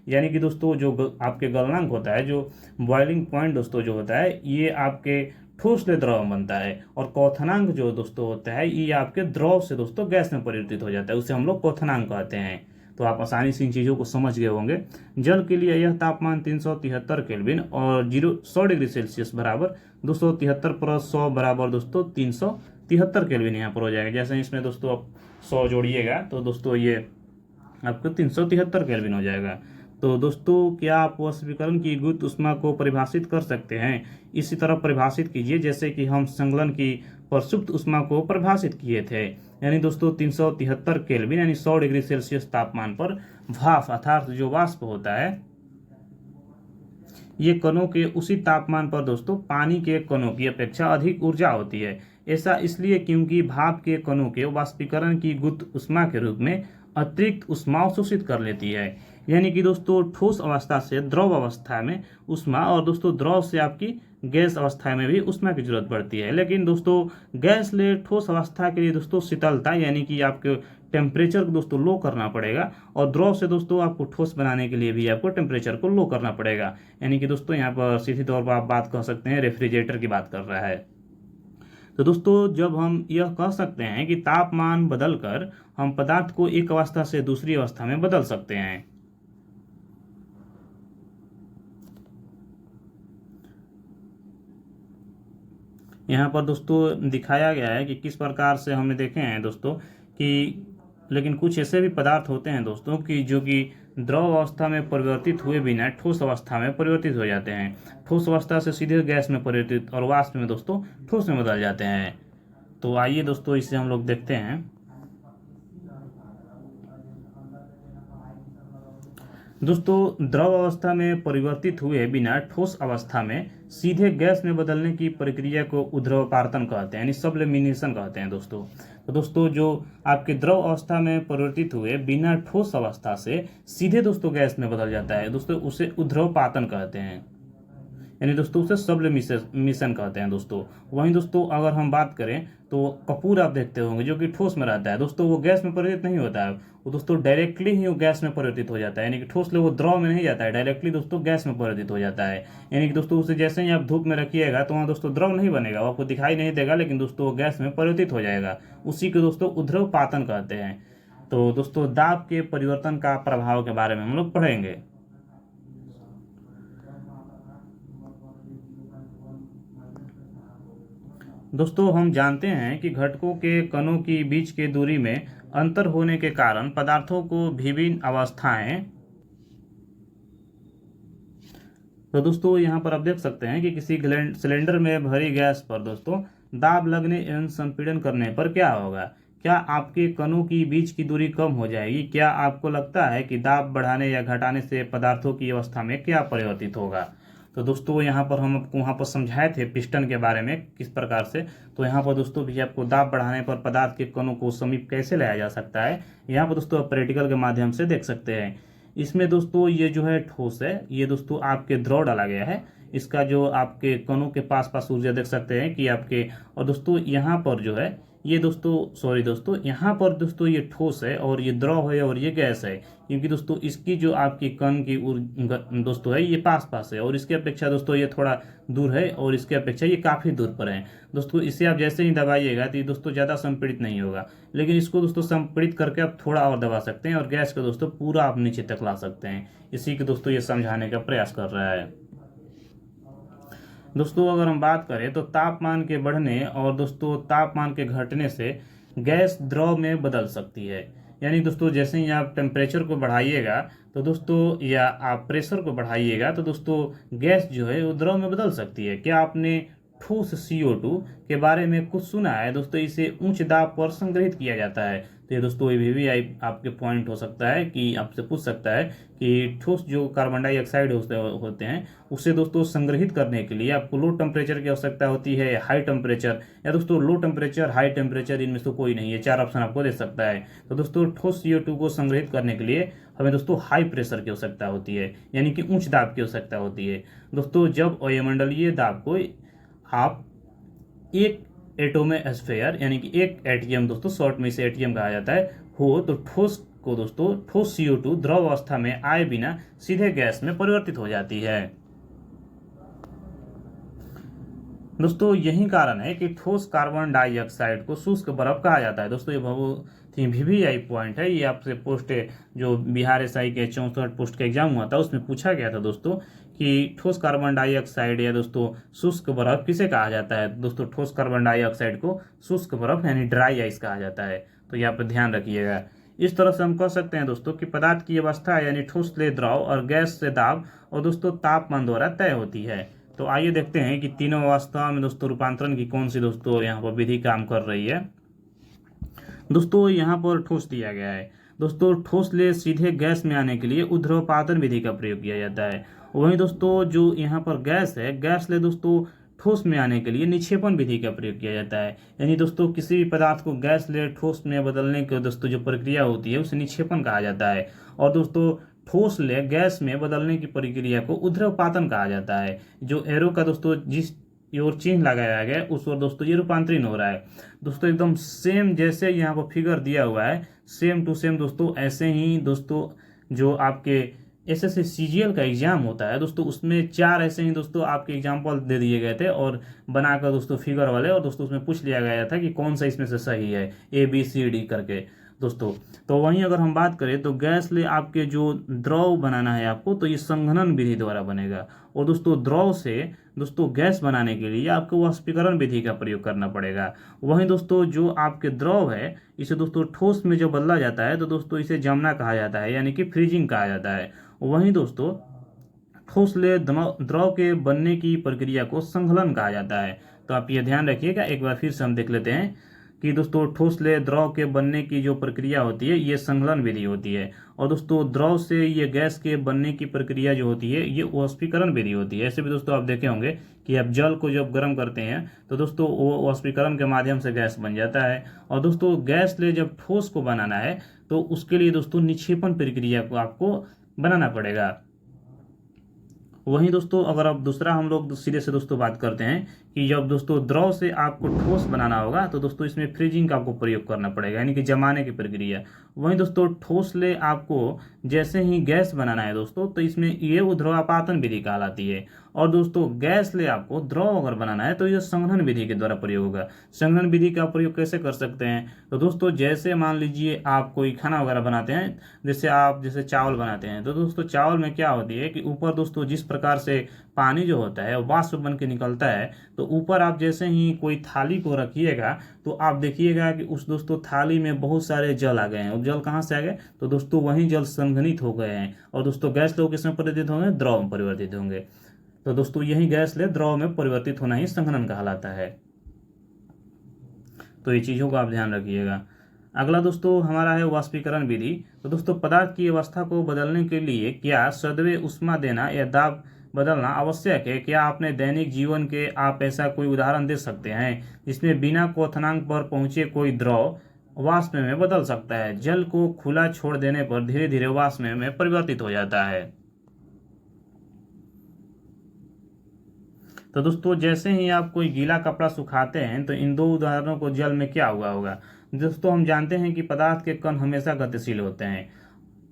[SPEAKER 1] यानी कि दोस्तों जो आपके गलनांक होता है, जो बॉइलिंग पॉइंट दोस्तों जो होता है ये आपके ठोस से द्रव बनता है। और क्वथनांक जो दोस्तों होता है ये आपके द्रव से दोस्तों गैस में परिवर्तित हो जाता है, उसे हम लोग क्वथनांक कहते हैं। तो आप आसानी से इन चीज़ों को समझ गए होंगे। जल के लिए यह तापमान 373 केल्विन और 100 डिग्री सेल्सियस बराबर 273 + 100 बराबर दोस्तों 373 केल्विन यहाँ पर हो जाएगा। जैसे इसमें दोस्तों आप 100 जोड़िएगा तो दोस्तों ये आपको 373 केल्विन हो जाएगा। तो दोस्तों क्या आप वाष्पीकरण की गुप्त ऊष्मा को परिभाषित कर सकते हैं? इसी तरह परिभाषित कीजिए जैसे कि हम संगलन की प्रसुप्त ऊष्मा को परिभाषित किए थे। यानी दोस्तों 373 केल्विन यानी 100 डिग्री सेल्सियस तापमान पर भाप अर्थात जो वाष्प होता है ये कणों के उसी तापमान पर दोस्तों पानी के कणों की अपेक्षा अधिक ऊर्जा होती है। ऐसा इसलिए क्योंकि भाप के कणों के वाष्पीकरण की गुप्त ऊष्मा के रूप में अतिरिक्त ऊष्मा अवशोषित कर लेती है। यानी कि दोस्तों ठोस अवस्था से द्रव अवस्था में ऊष्मा और दोस्तों द्रव से आपकी गैस अवस्था में भी ऊष्मा की जरूरत पड़ती है। लेकिन दोस्तों गैस ले ठोस अवस्था के लिए दोस्तों शीतलता यानी कि आपके टेम्परेचर को दोस्तों लो करना पड़ेगा, और द्रव से दोस्तों आपको ठोस बनाने के लिए भी आपको टेम्परेचर को लो करना पड़ेगा। यानी कि दोस्तों यहाँ पर सीधी तौर पर आप बात कर सकते हैं रेफ्रिजरेटर की बात कर रहा है। तो दोस्तों जब हम यह कह सकते हैं कि तापमान बदलकर हम पदार्थ को एक अवस्था से दूसरी अवस्था में बदल सकते हैं। यहाँ पर दोस्तों दिखाया गया है कि किस प्रकार से हमने देखे हैं दोस्तों कि लेकिन कुछ ऐसे भी पदार्थ होते हैं दोस्तों कि जो कि द्रव अवस्था में परिवर्तित हुए बिना ठोस अवस्था में परिवर्तित हो जाते हैं। ठोस अवस्था से सीधे गैस में परिवर्तित और वाष्प में दोस्तों ठोस में बदल जाते हैं। तो आइए दोस्तों इसे हम लोग देखते हैं। दोस्तों द्रव अवस्था में परिवर्तित हुए बिना ठोस अवस्था में सीधे गैस में बदलने की प्रक्रिया को ऊर्ध्वपातन कहते हैं, यानी सबलिमिनेशन कहते हैं दोस्तों। तो दोस्तों जो आपके द्रव अवस्था में परिवर्तित हुए बिना ठोस अवस्था से सीधे दोस्तों गैस में बदल जाता है दोस्तों, उसे ऊर्ध्वपातन कहते हैं, यानी दोस्तों उसे सबलिमिशन कहते हैं दोस्तों। वहीं दोस्तों अगर हम बात करें तो कपूर आप देखते होंगे जो कि ठोस में रहता है दोस्तों, वो गैस में परिवर्तित नहीं होता है, वो दोस्तों डायरेक्टली ही वो गैस में परिवर्तित हो जाता है। यानी कि ठोस ले वो द्रव में नहीं जाता है, डायरेक्टली दोस्तों गैस में परिवर्तित हो जाता है। यानी कि दोस्तों उसे जैसे ही आप धूप में रखिएगा तो वहाँ दोस्तों द्रव नहीं बनेगा, वो आपको दिखाई नहीं देगा, लेकिन दोस्तों वो गैस में परिवर्तित हो जाएगा। उसी को दोस्तों ऊर्ध्वपातन कहते हैं। तो दोस्तों दाब के परिवर्तन का प्रभाव के बारे में हम लोग पढ़ेंगे। दोस्तों हम जानते हैं कि घटकों के कणों की बीच के दूरी में अंतर होने के कारण पदार्थों को विभिन्न अवस्थाएं। तो दोस्तों यहाँ पर आप देख सकते हैं कि किसी सिलेंडर में भरी गैस पर दोस्तों दाब लगने एवं संपीड़न करने पर क्या होगा। क्या आपके कणों की बीच की दूरी कम हो जाएगी। क्या आपको लगता है कि दाब बढ़ाने या घटाने से पदार्थों की अवस्था में क्या परिवर्तित होगा। तो दोस्तों यहाँ पर हम आपको वहाँ पर समझाए थे पिस्टन के बारे में किस प्रकार से। तो यहाँ पर दोस्तों भी आपको दाब बढ़ाने पर पदार्थ के कणों को समीप कैसे लाया जा सकता है, यहाँ पर दोस्तों आप प्रैक्टिकल के माध्यम से देख सकते हैं। इसमें दोस्तों ये जो है ठोस है, ये दोस्तों आपके द्रव डाला गया है। इसका जो आपके कणों के पास पास ऊर्जा देख सकते हैं कि आपके, और दोस्तों यहाँ पर जो है ये दोस्तों सॉरी दोस्तों यहाँ पर दोस्तों ये ठोस है और ये द्रव है और ये गैस है, क्योंकि दोस्तों इसकी जो आपकी कण की दोस्तों है ये पास पास है और इसके अपेक्षा दोस्तों ये थोड़ा दूर है और इसके अपेक्षा ये काफ़ी दूर पर है। दोस्तों इसे आप जैसे ही दबाइएगा तो ये दोस्तों ज़्यादा संपीड़ित नहीं होगा, लेकिन इसको दोस्तों संपीड़ित करके आप थोड़ा और दबा सकते हैं और गैस को दोस्तों पूरा आप नीचे तक ला सकते हैं। इसी को दोस्तों ये समझाने का प्रयास कर रहा है। दोस्तों अगर हम बात करें तो तापमान के बढ़ने और दोस्तों तापमान के घटने से गैस द्रव में बदल सकती है। यानी दोस्तों जैसे ही आप टेम्परेचर को बढ़ाइएगा तो दोस्तों या आप प्रेशर को बढ़ाइएगा तो दोस्तों गैस जो है वो द्रव में बदल सकती है। क्या आपने ठोस CO2 के बारे में कुछ सुना है दोस्तों। इसे उच्च दाब पर संग्रहित किया जाता है। तो ये दोस्तों ये भी आपके पॉइंट हो सकता है कि आपसे पूछ सकता है कि ठोस जो कार्बन डाइऑक्साइड होते हैं उसे दोस्तों संग्रहित करने के लिए आपको लो टेम्परेचर की आवश्यकता होती है, हाई टेम्परेचर, या दोस्तों लो टेम्परेचर हाई टेम्परेचर, इनमें से कोई नहीं है। 4 ऑप्शन आपको दे सकता है। तो दोस्तों ठोस CO2 को संग्रहित करने के लिए हमें दोस्तों हाई प्रेशर की आवश्यकता होती है, यानी कि उच्च दाब की आवश्यकता होती है। दोस्तों जब वायुमंडलीय दाब को आप एक एटोमोस्फेयर यानी कि एक एटीएम दोस्तों शॉर्ट में इसे एटीएम कहा जाता है हो, तो ठोस को दोस्तों ठोस CO2 द्रव अवस्था में आए बिना सीधे गैस में परिवर्तित हो जाती है। दोस्तों यही कारण है कि ठोस कार्बन डाइऑक्साइड को शुष्क बर्फ कहा जाता है। दोस्तों ये बहुत ही VVI पॉइंट है। ये आपसे पोस्ट जो बिहार SI के 64 पोस्ट का एग्जाम हुआ था उसमें पूछा गया था दोस्तों कि ठोस कार्बन डाइऑक्साइड या दोस्तों शुष्क बर्फ किसे कहा जाता है। दोस्तों ठोस कार्बन डाइऑक्साइड को शुष्क बर्फ यानी ड्राई आइस कहा जाता है। तो यहाँ पर ध्यान रखिएगा। इस तरह से हम कह सकते हैं दोस्तों कि पदार्थ की अवस्था यानी ठोस से द्रव और गैस से दाब और दोस्तों तापमान द्वारा तय होती है। तो आइए देखते हैं कि तीनों अवस्था में दोस्तों रूपांतरण की कौन सी दोस्तों यहाँ पर विधि काम कर रही है। दोस्तों यहाँ पर ठोस दिया गया है। दोस्तों ठोस ले सीधे गैस में आने के लिए ऊर्ध्वपातन विधि का प्रयोग किया जाता है। वहीं दोस्तों जो यहाँ पर गैस है, गैस ले दोस्तों ठोस में आने के लिए निक्षेपण विधि का प्रयोग किया जाता है। यानी दोस्तों किसी भी पदार्थ को गैस ले ठोस में बदलने की दोस्तों जो प्रक्रिया होती है उसे निक्षेपण कहा जाता है। और दोस्तों ठोस ले गैस में बदलने की प्रक्रिया को ऊर्ध्वपातन कहा जाता है। जो एरो का दोस्तों जिस और चिन्ह लगाया गया उस और दोस्तों ये रूपांतरण हो रहा है। दोस्तों एकदम सेम जैसे यहाँ पर फिगर दिया हुआ है सेम टू सेम दोस्तों ऐसे ही दोस्तों जो आपके SSC CGL का एग्जाम होता है दोस्तों उसमें 4 ऐसे ही दोस्तों आपके एग्जाम्पल दे दिए गए थे और बनाकर दोस्तों फिगर वाले, और दोस्तों उसमें पूछ लिया गया था कि कौन सा इसमें से सही है ABCD करके दोस्तों। तो वहीं अगर हम बात करें तो गैस ले आपके जो द्रव बनाना है आपको तो ये संघनन विधि द्वारा बनेगा। और दोस्तों द्रव से दोस्तों गैस बनाने के लिए आपको वाष्पीकरण विधि का प्रयोग करना पड़ेगा। वहीं दोस्तों जो आपके द्रव है इसे दोस्तों ठोस में जो बदला जाता है तो दोस्तों इसे जमना कहा जाता है, यानी कि फ्रीजिंग कहा जाता है। वहीं दोस्तों ठोस ले द्रव के बनने की प्रक्रिया को संघनन कहा जाता है। तो आप ये ध्यान रखिएगा। एक बार फिर से हम देख लेते हैं कि दोस्तों ठोस ले द्रव के बनने की जो प्रक्रिया होती है ये संघनन विधि होती है। और दोस्तों द्रव से ये गैस के बनने की प्रक्रिया जो होती है ये वाष्पीकरण विधि होती है। ऐसे भी दोस्तों आप देखे होंगे कि आप जल को जब गर्म करते हैं तो दोस्तों वो वाष्पीकरण के माध्यम से गैस बन जाता है। और दोस्तों गैस ले जब ठोस को बनाना है तो उसके लिए दोस्तों निक्षेपण प्रक्रिया को आपको बनाना पड़ेगा। वहीं दोस्तों अगर अब दूसरा हम लोग सीधे से दोस्तों बात करते हैं कि जब दोस्तों द्रव से आपको ठोस बनाना होगा तो दोस्तों इसमें फ्रीजिंग का आपको प्रयोग करना पड़ेगा, यानी कि जमाने की प्रक्रिया। वहीं दोस्तों ठोस ले आपको जैसे ही गैस बनाना है दोस्तों तो इसमें ये ऊर्ध्वपातन विधि कहलाती है। और दोस्तों गैस ले आपको द्रव अगर बनाना है तो ये संघनन विधि के द्वारा प्रयोग होगा। संघनन विधि का प्रयोग कैसे कर सकते हैं, तो दोस्तों जैसे मान लीजिए आप कोई खाना वगैरह बनाते हैं, जैसे चावल बनाते हैं, तो दोस्तों चावल में क्या होती है कि ऊपर दोस्तों जिस प्रकार से पानी जो होता है वो वाष्प बन के निकलता है, तो ऊपर आप जैसे ही कोई थाली को रखिएगा तो आप देखिएगा कि उस दोस्तों थाली में बहुत सारे जल आ गए हैं। और जल कहाँ से आ गए, तो दोस्तों वही जल संघनित हो गए हैं और दोस्तों गैस लोग किसमें परिवर्तित होंगे, द्रव में परिवर्तित होंगे। तो दोस्तों यही गैस ले द्रव में परिवर्तित होना ही संघनन कहलाता है। तो ये चीज़ों को आप ध्यान रखिएगा। अगला दोस्तों हमारा है वाष्पीकरण विधि। तो दोस्तों पदार्थ की अवस्था को बदलने के लिए क्या सदैव ऊष्मा देना या दाब बदलना आवश्यक है? क्या अपने दैनिक जीवन के आप ऐसा कोई उदाहरण दे सकते हैं जिसमें बिना क्वथनांक पर पहुंचे कोई द्रव वाष्प में बदल सकता है? जल को खुला छोड़ देने पर धीरे धीरे वाष्प में परिवर्तित हो जाता है। तो दोस्तों जैसे ही आप कोई गीला कपड़ा सुखाते हैं तो इन दो उदाहरणों को जल में क्या हुआ होगा। दोस्तों हम जानते हैं कि पदार्थ के कण हमेशा गतिशील होते हैं,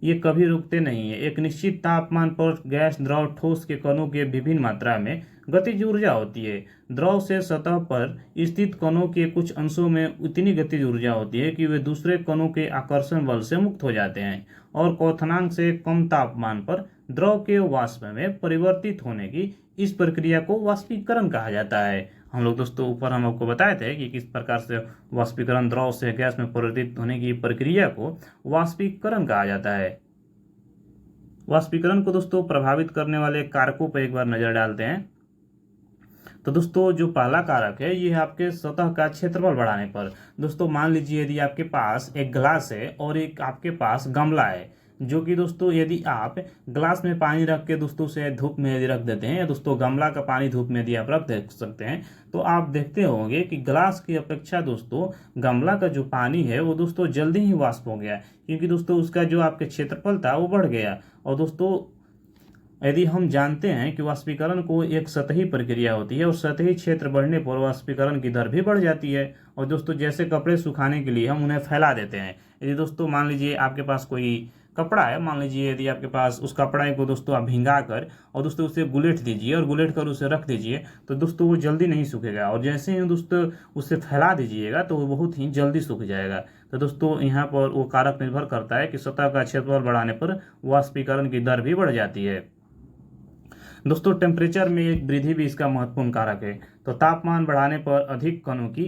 [SPEAKER 1] ये कभी रुकते नहीं है। एक निश्चित तापमान पर गैस, द्रव, ठोस के कणों के विभिन्न मात्रा में गतिज ऊर्जा होती है। द्रव से सतह पर स्थित कणों के कुछ अंशों में इतनी गतिज ऊर्जा होती है कि वे दूसरे कणों के आकर्षण बल से मुक्त हो जाते हैं और क्वथनांक से कम तापमान पर द्रव के वाष्प में परिवर्तित होने की इस प्रक्रिया को वाष्पीकरण कहा जाता है। हम लोग दोस्तों ऊपर हम आपको बताए थे कि किस प्रकार से वाष्पीकरण द्रव से गैस में परिवर्तित होने की प्रक्रिया को वाष्पीकरण कहा जाता है। वाष्पीकरण को दोस्तों प्रभावित करने वाले कारकों पर एक बार नजर डालते हैं। तो दोस्तों जो पहला कारक है ये है आपके सतह का क्षेत्रफल बढ़ाने पर। दोस्तों मान लीजिए यदि आपके पास एक गिलास है और एक आपके पास गमला है, जो कि दोस्तों यदि आप ग्लास में पानी रख के दोस्तों से धूप में यदि रख देते हैं, या दोस्तों गमला का पानी धूप में यदि आप रख दे सकते हैं, तो आप देखते होंगे कि ग्लास की अपेक्षा दोस्तों गमला का जो पानी है वो दोस्तों जल्दी ही वाष्प हो गया, क्योंकि दोस्तों उसका जो आपके क्षेत्रफल था वो बढ़ गया। और दोस्तों यदि हम जानते हैं कि वाष्पीकरण को एक सतही प्रक्रिया होती है और सतही क्षेत्र बढ़ने पर वाष्पीकरण की दर भी बढ़ जाती है। और दोस्तों जैसे कपड़े सुखाने के लिए हम उन्हें फैला देते हैं, यदि दोस्तों मान लीजिए आपके पास कोई कपड़ा है, मान लीजिए यदि आपके पास उस कपड़े को दोस्तों आप भिंगा कर और दोस्तों उसे गुलेट दीजिए और गुलेट कर उसे रख दीजिए, तो दोस्तों वो जल्दी नहीं सूखेगा। और जैसे ही दोस्तों उसे फैला दीजिएगा तो वो बहुत ही जल्दी सूख जाएगा। तो दोस्तों यहाँ पर वो कारक निर्भर करता है कि सतह का क्षेत्रफल बढ़ाने पर वाष्पीकरण की दर भी बढ़ जाती है। दोस्तों टेम्परेचर में एक वृद्धि भी इसका महत्वपूर्ण कारक है। तो तापमान बढ़ाने पर अधिक कणों की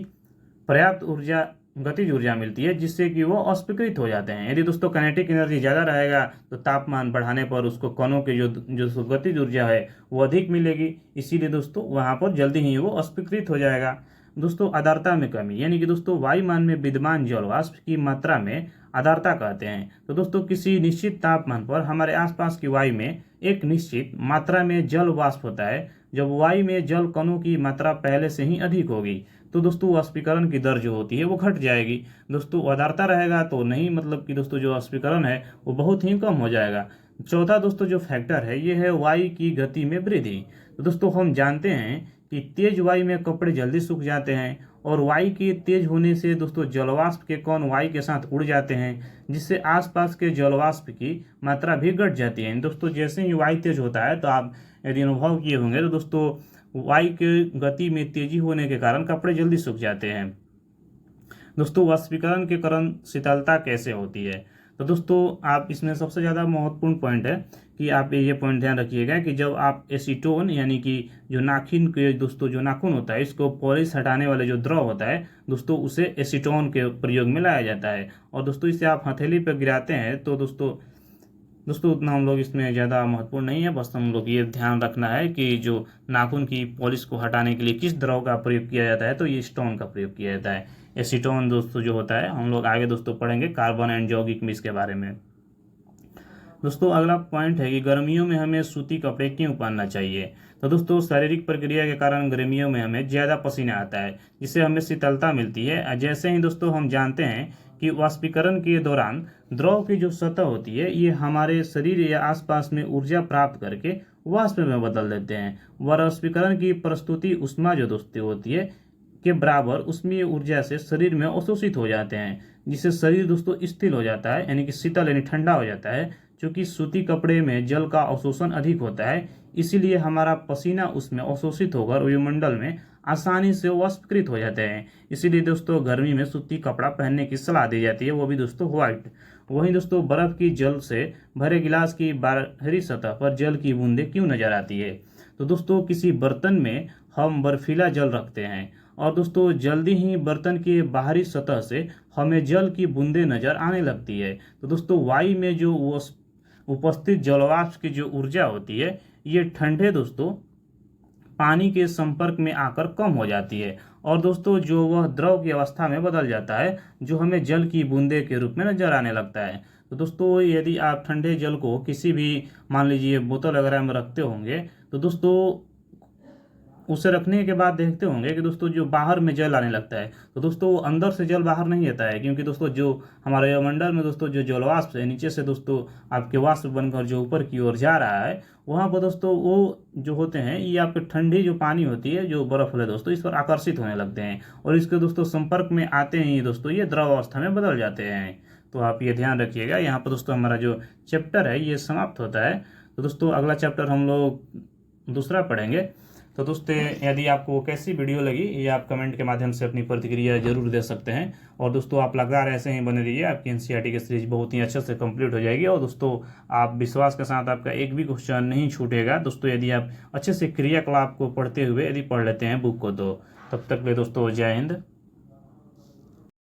[SPEAKER 1] पर्याप्त ऊर्जा, गतिज ऊर्जा मिलती है, जिससे कि वो अस्वीकृत हो जाते हैं। यदि दोस्तों काइनेटिक एनर्जी ज़्यादा रहेगा तो तापमान बढ़ाने पर उसको कणों की जो गतिज ऊर्जा है वो अधिक मिलेगी, इसीलिए दोस्तों वहाँ पर जल्दी ही वो अस्वीकृत हो जाएगा। दोस्तों आर्द्रता में कमी, यानी कि दोस्तों वायुमान में विद्यमान जल वाष्प की मात्रा में आर्द्रता कहते हैं। तो दोस्तों किसी निश्चित तापमान पर हमारे आसपास की वायु में एक निश्चित मात्रा में जल वाष्प होता है। जब वायु में जल कणों की मात्रा पहले से ही अधिक होगी तो दोस्तों वाष्पीकरण की दर जो होती है वो घट जाएगी। दोस्तों आर्द्रता रहेगा तो नहीं, मतलब कि दोस्तों जो वाष्पीकरण है वो बहुत ही कम हो जाएगा। चौथा दोस्तों जो फैक्टर है ये है वायु की गति में वृद्धि। तो दोस्तों हम जानते हैं कि तेज वायु में कपड़े जल्दी सूख जाते हैं और वायु के तेज होने से दोस्तों जलवाष्प के कण वायु के साथ उड़ जाते हैं, जिससे आसपास के जलवाष्प की मात्रा भी घट जाती है। दोस्तों जैसे ही वायु तेज होता है तो आप यदि अनुभव किए होंगे तो दोस्तों वायु के गति में तेजी होने के कारण कपड़े जल्दी सूख जाते हैं। दोस्तों वाष्पीकरण के कारण शीतलता कैसे होती है, तो दोस्तों आप इसमें सबसे ज़्यादा महत्वपूर्ण पॉइंट है कि आप ये पॉइंट ध्यान रखिएगा कि जब आप एसीटोन यानी कि जो नाखून के दोस्तों जो नाखून होता है इसको पॉलिश हटाने वाले जो द्रव होता है दोस्तों उसे एसीटोन के प्रयोग में लाया जाता है। और दोस्तों इसे आप हथेली पर गिराते हैं तो दोस्तों उतना हम लोग इसमें ज़्यादा महत्वपूर्ण नहीं है, बस हम लोग ये ध्यान रखना है कि जो नाखून की पॉलिश को हटाने के लिए किस द्रव का प्रयोग किया जाता है, तो ये स्टोन का प्रयोग किया जाता है। एसीटोन दोस्तों जो होता है हम लोग आगे दोस्तों पढ़ेंगे कार्बन एंड यौगिक में इसके बारे में। दोस्तों अगला पॉइंट है कि गर्मियों में हमें सूती कपड़े क्यों पहनना चाहिए। तो दोस्तों शारीरिक प्रक्रिया के कारण गर्मियों में हमें ज़्यादा पसीना आता है, जिससे हमें शीतलता मिलती है। जैसे ही दोस्तों हम जानते हैं कि वाष्पीकरण के दौरान द्रव की जो सतह होती है ये हमारे शरीर या आसपास में ऊर्जा प्राप्त करके वाष्प में बदल देते हैं। वाष्पीकरण की प्रस्तुति ऊष्मा जो दोस्तों होती है के बराबर उष्मीय ऊर्जा से शरीर में अवशोषित हो जाते हैं, जिससे शरीर दोस्तों स्थिर हो जाता है, यानी कि शीतल यानी ठंडा हो जाता है। चूँकि सूती कपड़े में जल का अवशोषण अधिक होता है, इसीलिए हमारा पसीना उसमें अवशोषित होकर वायुमंडल में आसानी से वाष्पीकृत हो जाते हैं। इसीलिए दोस्तों गर्मी में सूती कपड़ा पहनने की सलाह दी जाती है, वो भी दोस्तों व्हाइट। वहीं दोस्तों बर्फ की जल से भरे गिलास की बाहरी सतह पर जल की बूंदें क्यों नजर आती है? तो दोस्तों किसी बर्तन में हम बर्फीला जल रखते हैं और दोस्तों जल्दी ही बर्तन के बाहरी सतह से हमें जल की बूंदें नजर आने लगती है। तो दोस्तों वायु में जो वो उपस्थित जलवाष्प की जो ऊर्जा होती है, ये ठंडे दोस्तों पानी के संपर्क में आकर कम हो जाती है और दोस्तों जो वह द्रव की अवस्था में बदल जाता है, जो हमें जल की बूंदे के रूप में नजर आने लगता है। तो दोस्तों यदि आप ठंडे जल को किसी भी मान लीजिए बोतल वगैरह में रखते होंगे, तो दोस्तों उसे रखने के बाद देखते होंगे कि दोस्तों जो बाहर में जल आने लगता है, तो दोस्तों वो अंदर से जल बाहर नहीं आता है, क्योंकि दोस्तों जो हमारे वायुमंडल में दोस्तों जो जलवाष्प है नीचे से दोस्तों आपके वाष्प बनकर जो ऊपर की ओर जा रहा है, वहाँ पर दोस्तों वो जो होते हैं ये आपके ठंडी जो पानी होती है, जो बर्फ है दोस्तों, इस पर आकर्षित होने लगते हैं और इसके दोस्तों संपर्क में आते ही दोस्तों ये द्रव अवस्था में बदल जाते हैं। तो आप ये ध्यान रखिएगा। यहाँ पर दोस्तों हमारा जो चैप्टर है ये समाप्त होता है। तो दोस्तों अगला चैप्टर हम लोग दूसरा पढ़ेंगे। तो दोस्तों यदि आपको कैसी वीडियो लगी, ये आप कमेंट के माध्यम से अपनी प्रतिक्रिया जरूर दे सकते हैं। और दोस्तों आप लगातार ऐसे ही बने रहिए, आपकी एनसीईआरटी की सीरीज बहुत ही अच्छे से कंप्लीट हो जाएगी और दोस्तों आप विश्वास के साथ आपका एक भी क्वेश्चन नहीं छूटेगा दोस्तों, यदि आप अच्छे से क्रियाकलाप को पढ़ते हुए यदि पढ़ लेते हैं बुक को। तो तब तक ले दोस्तों जय हिंद।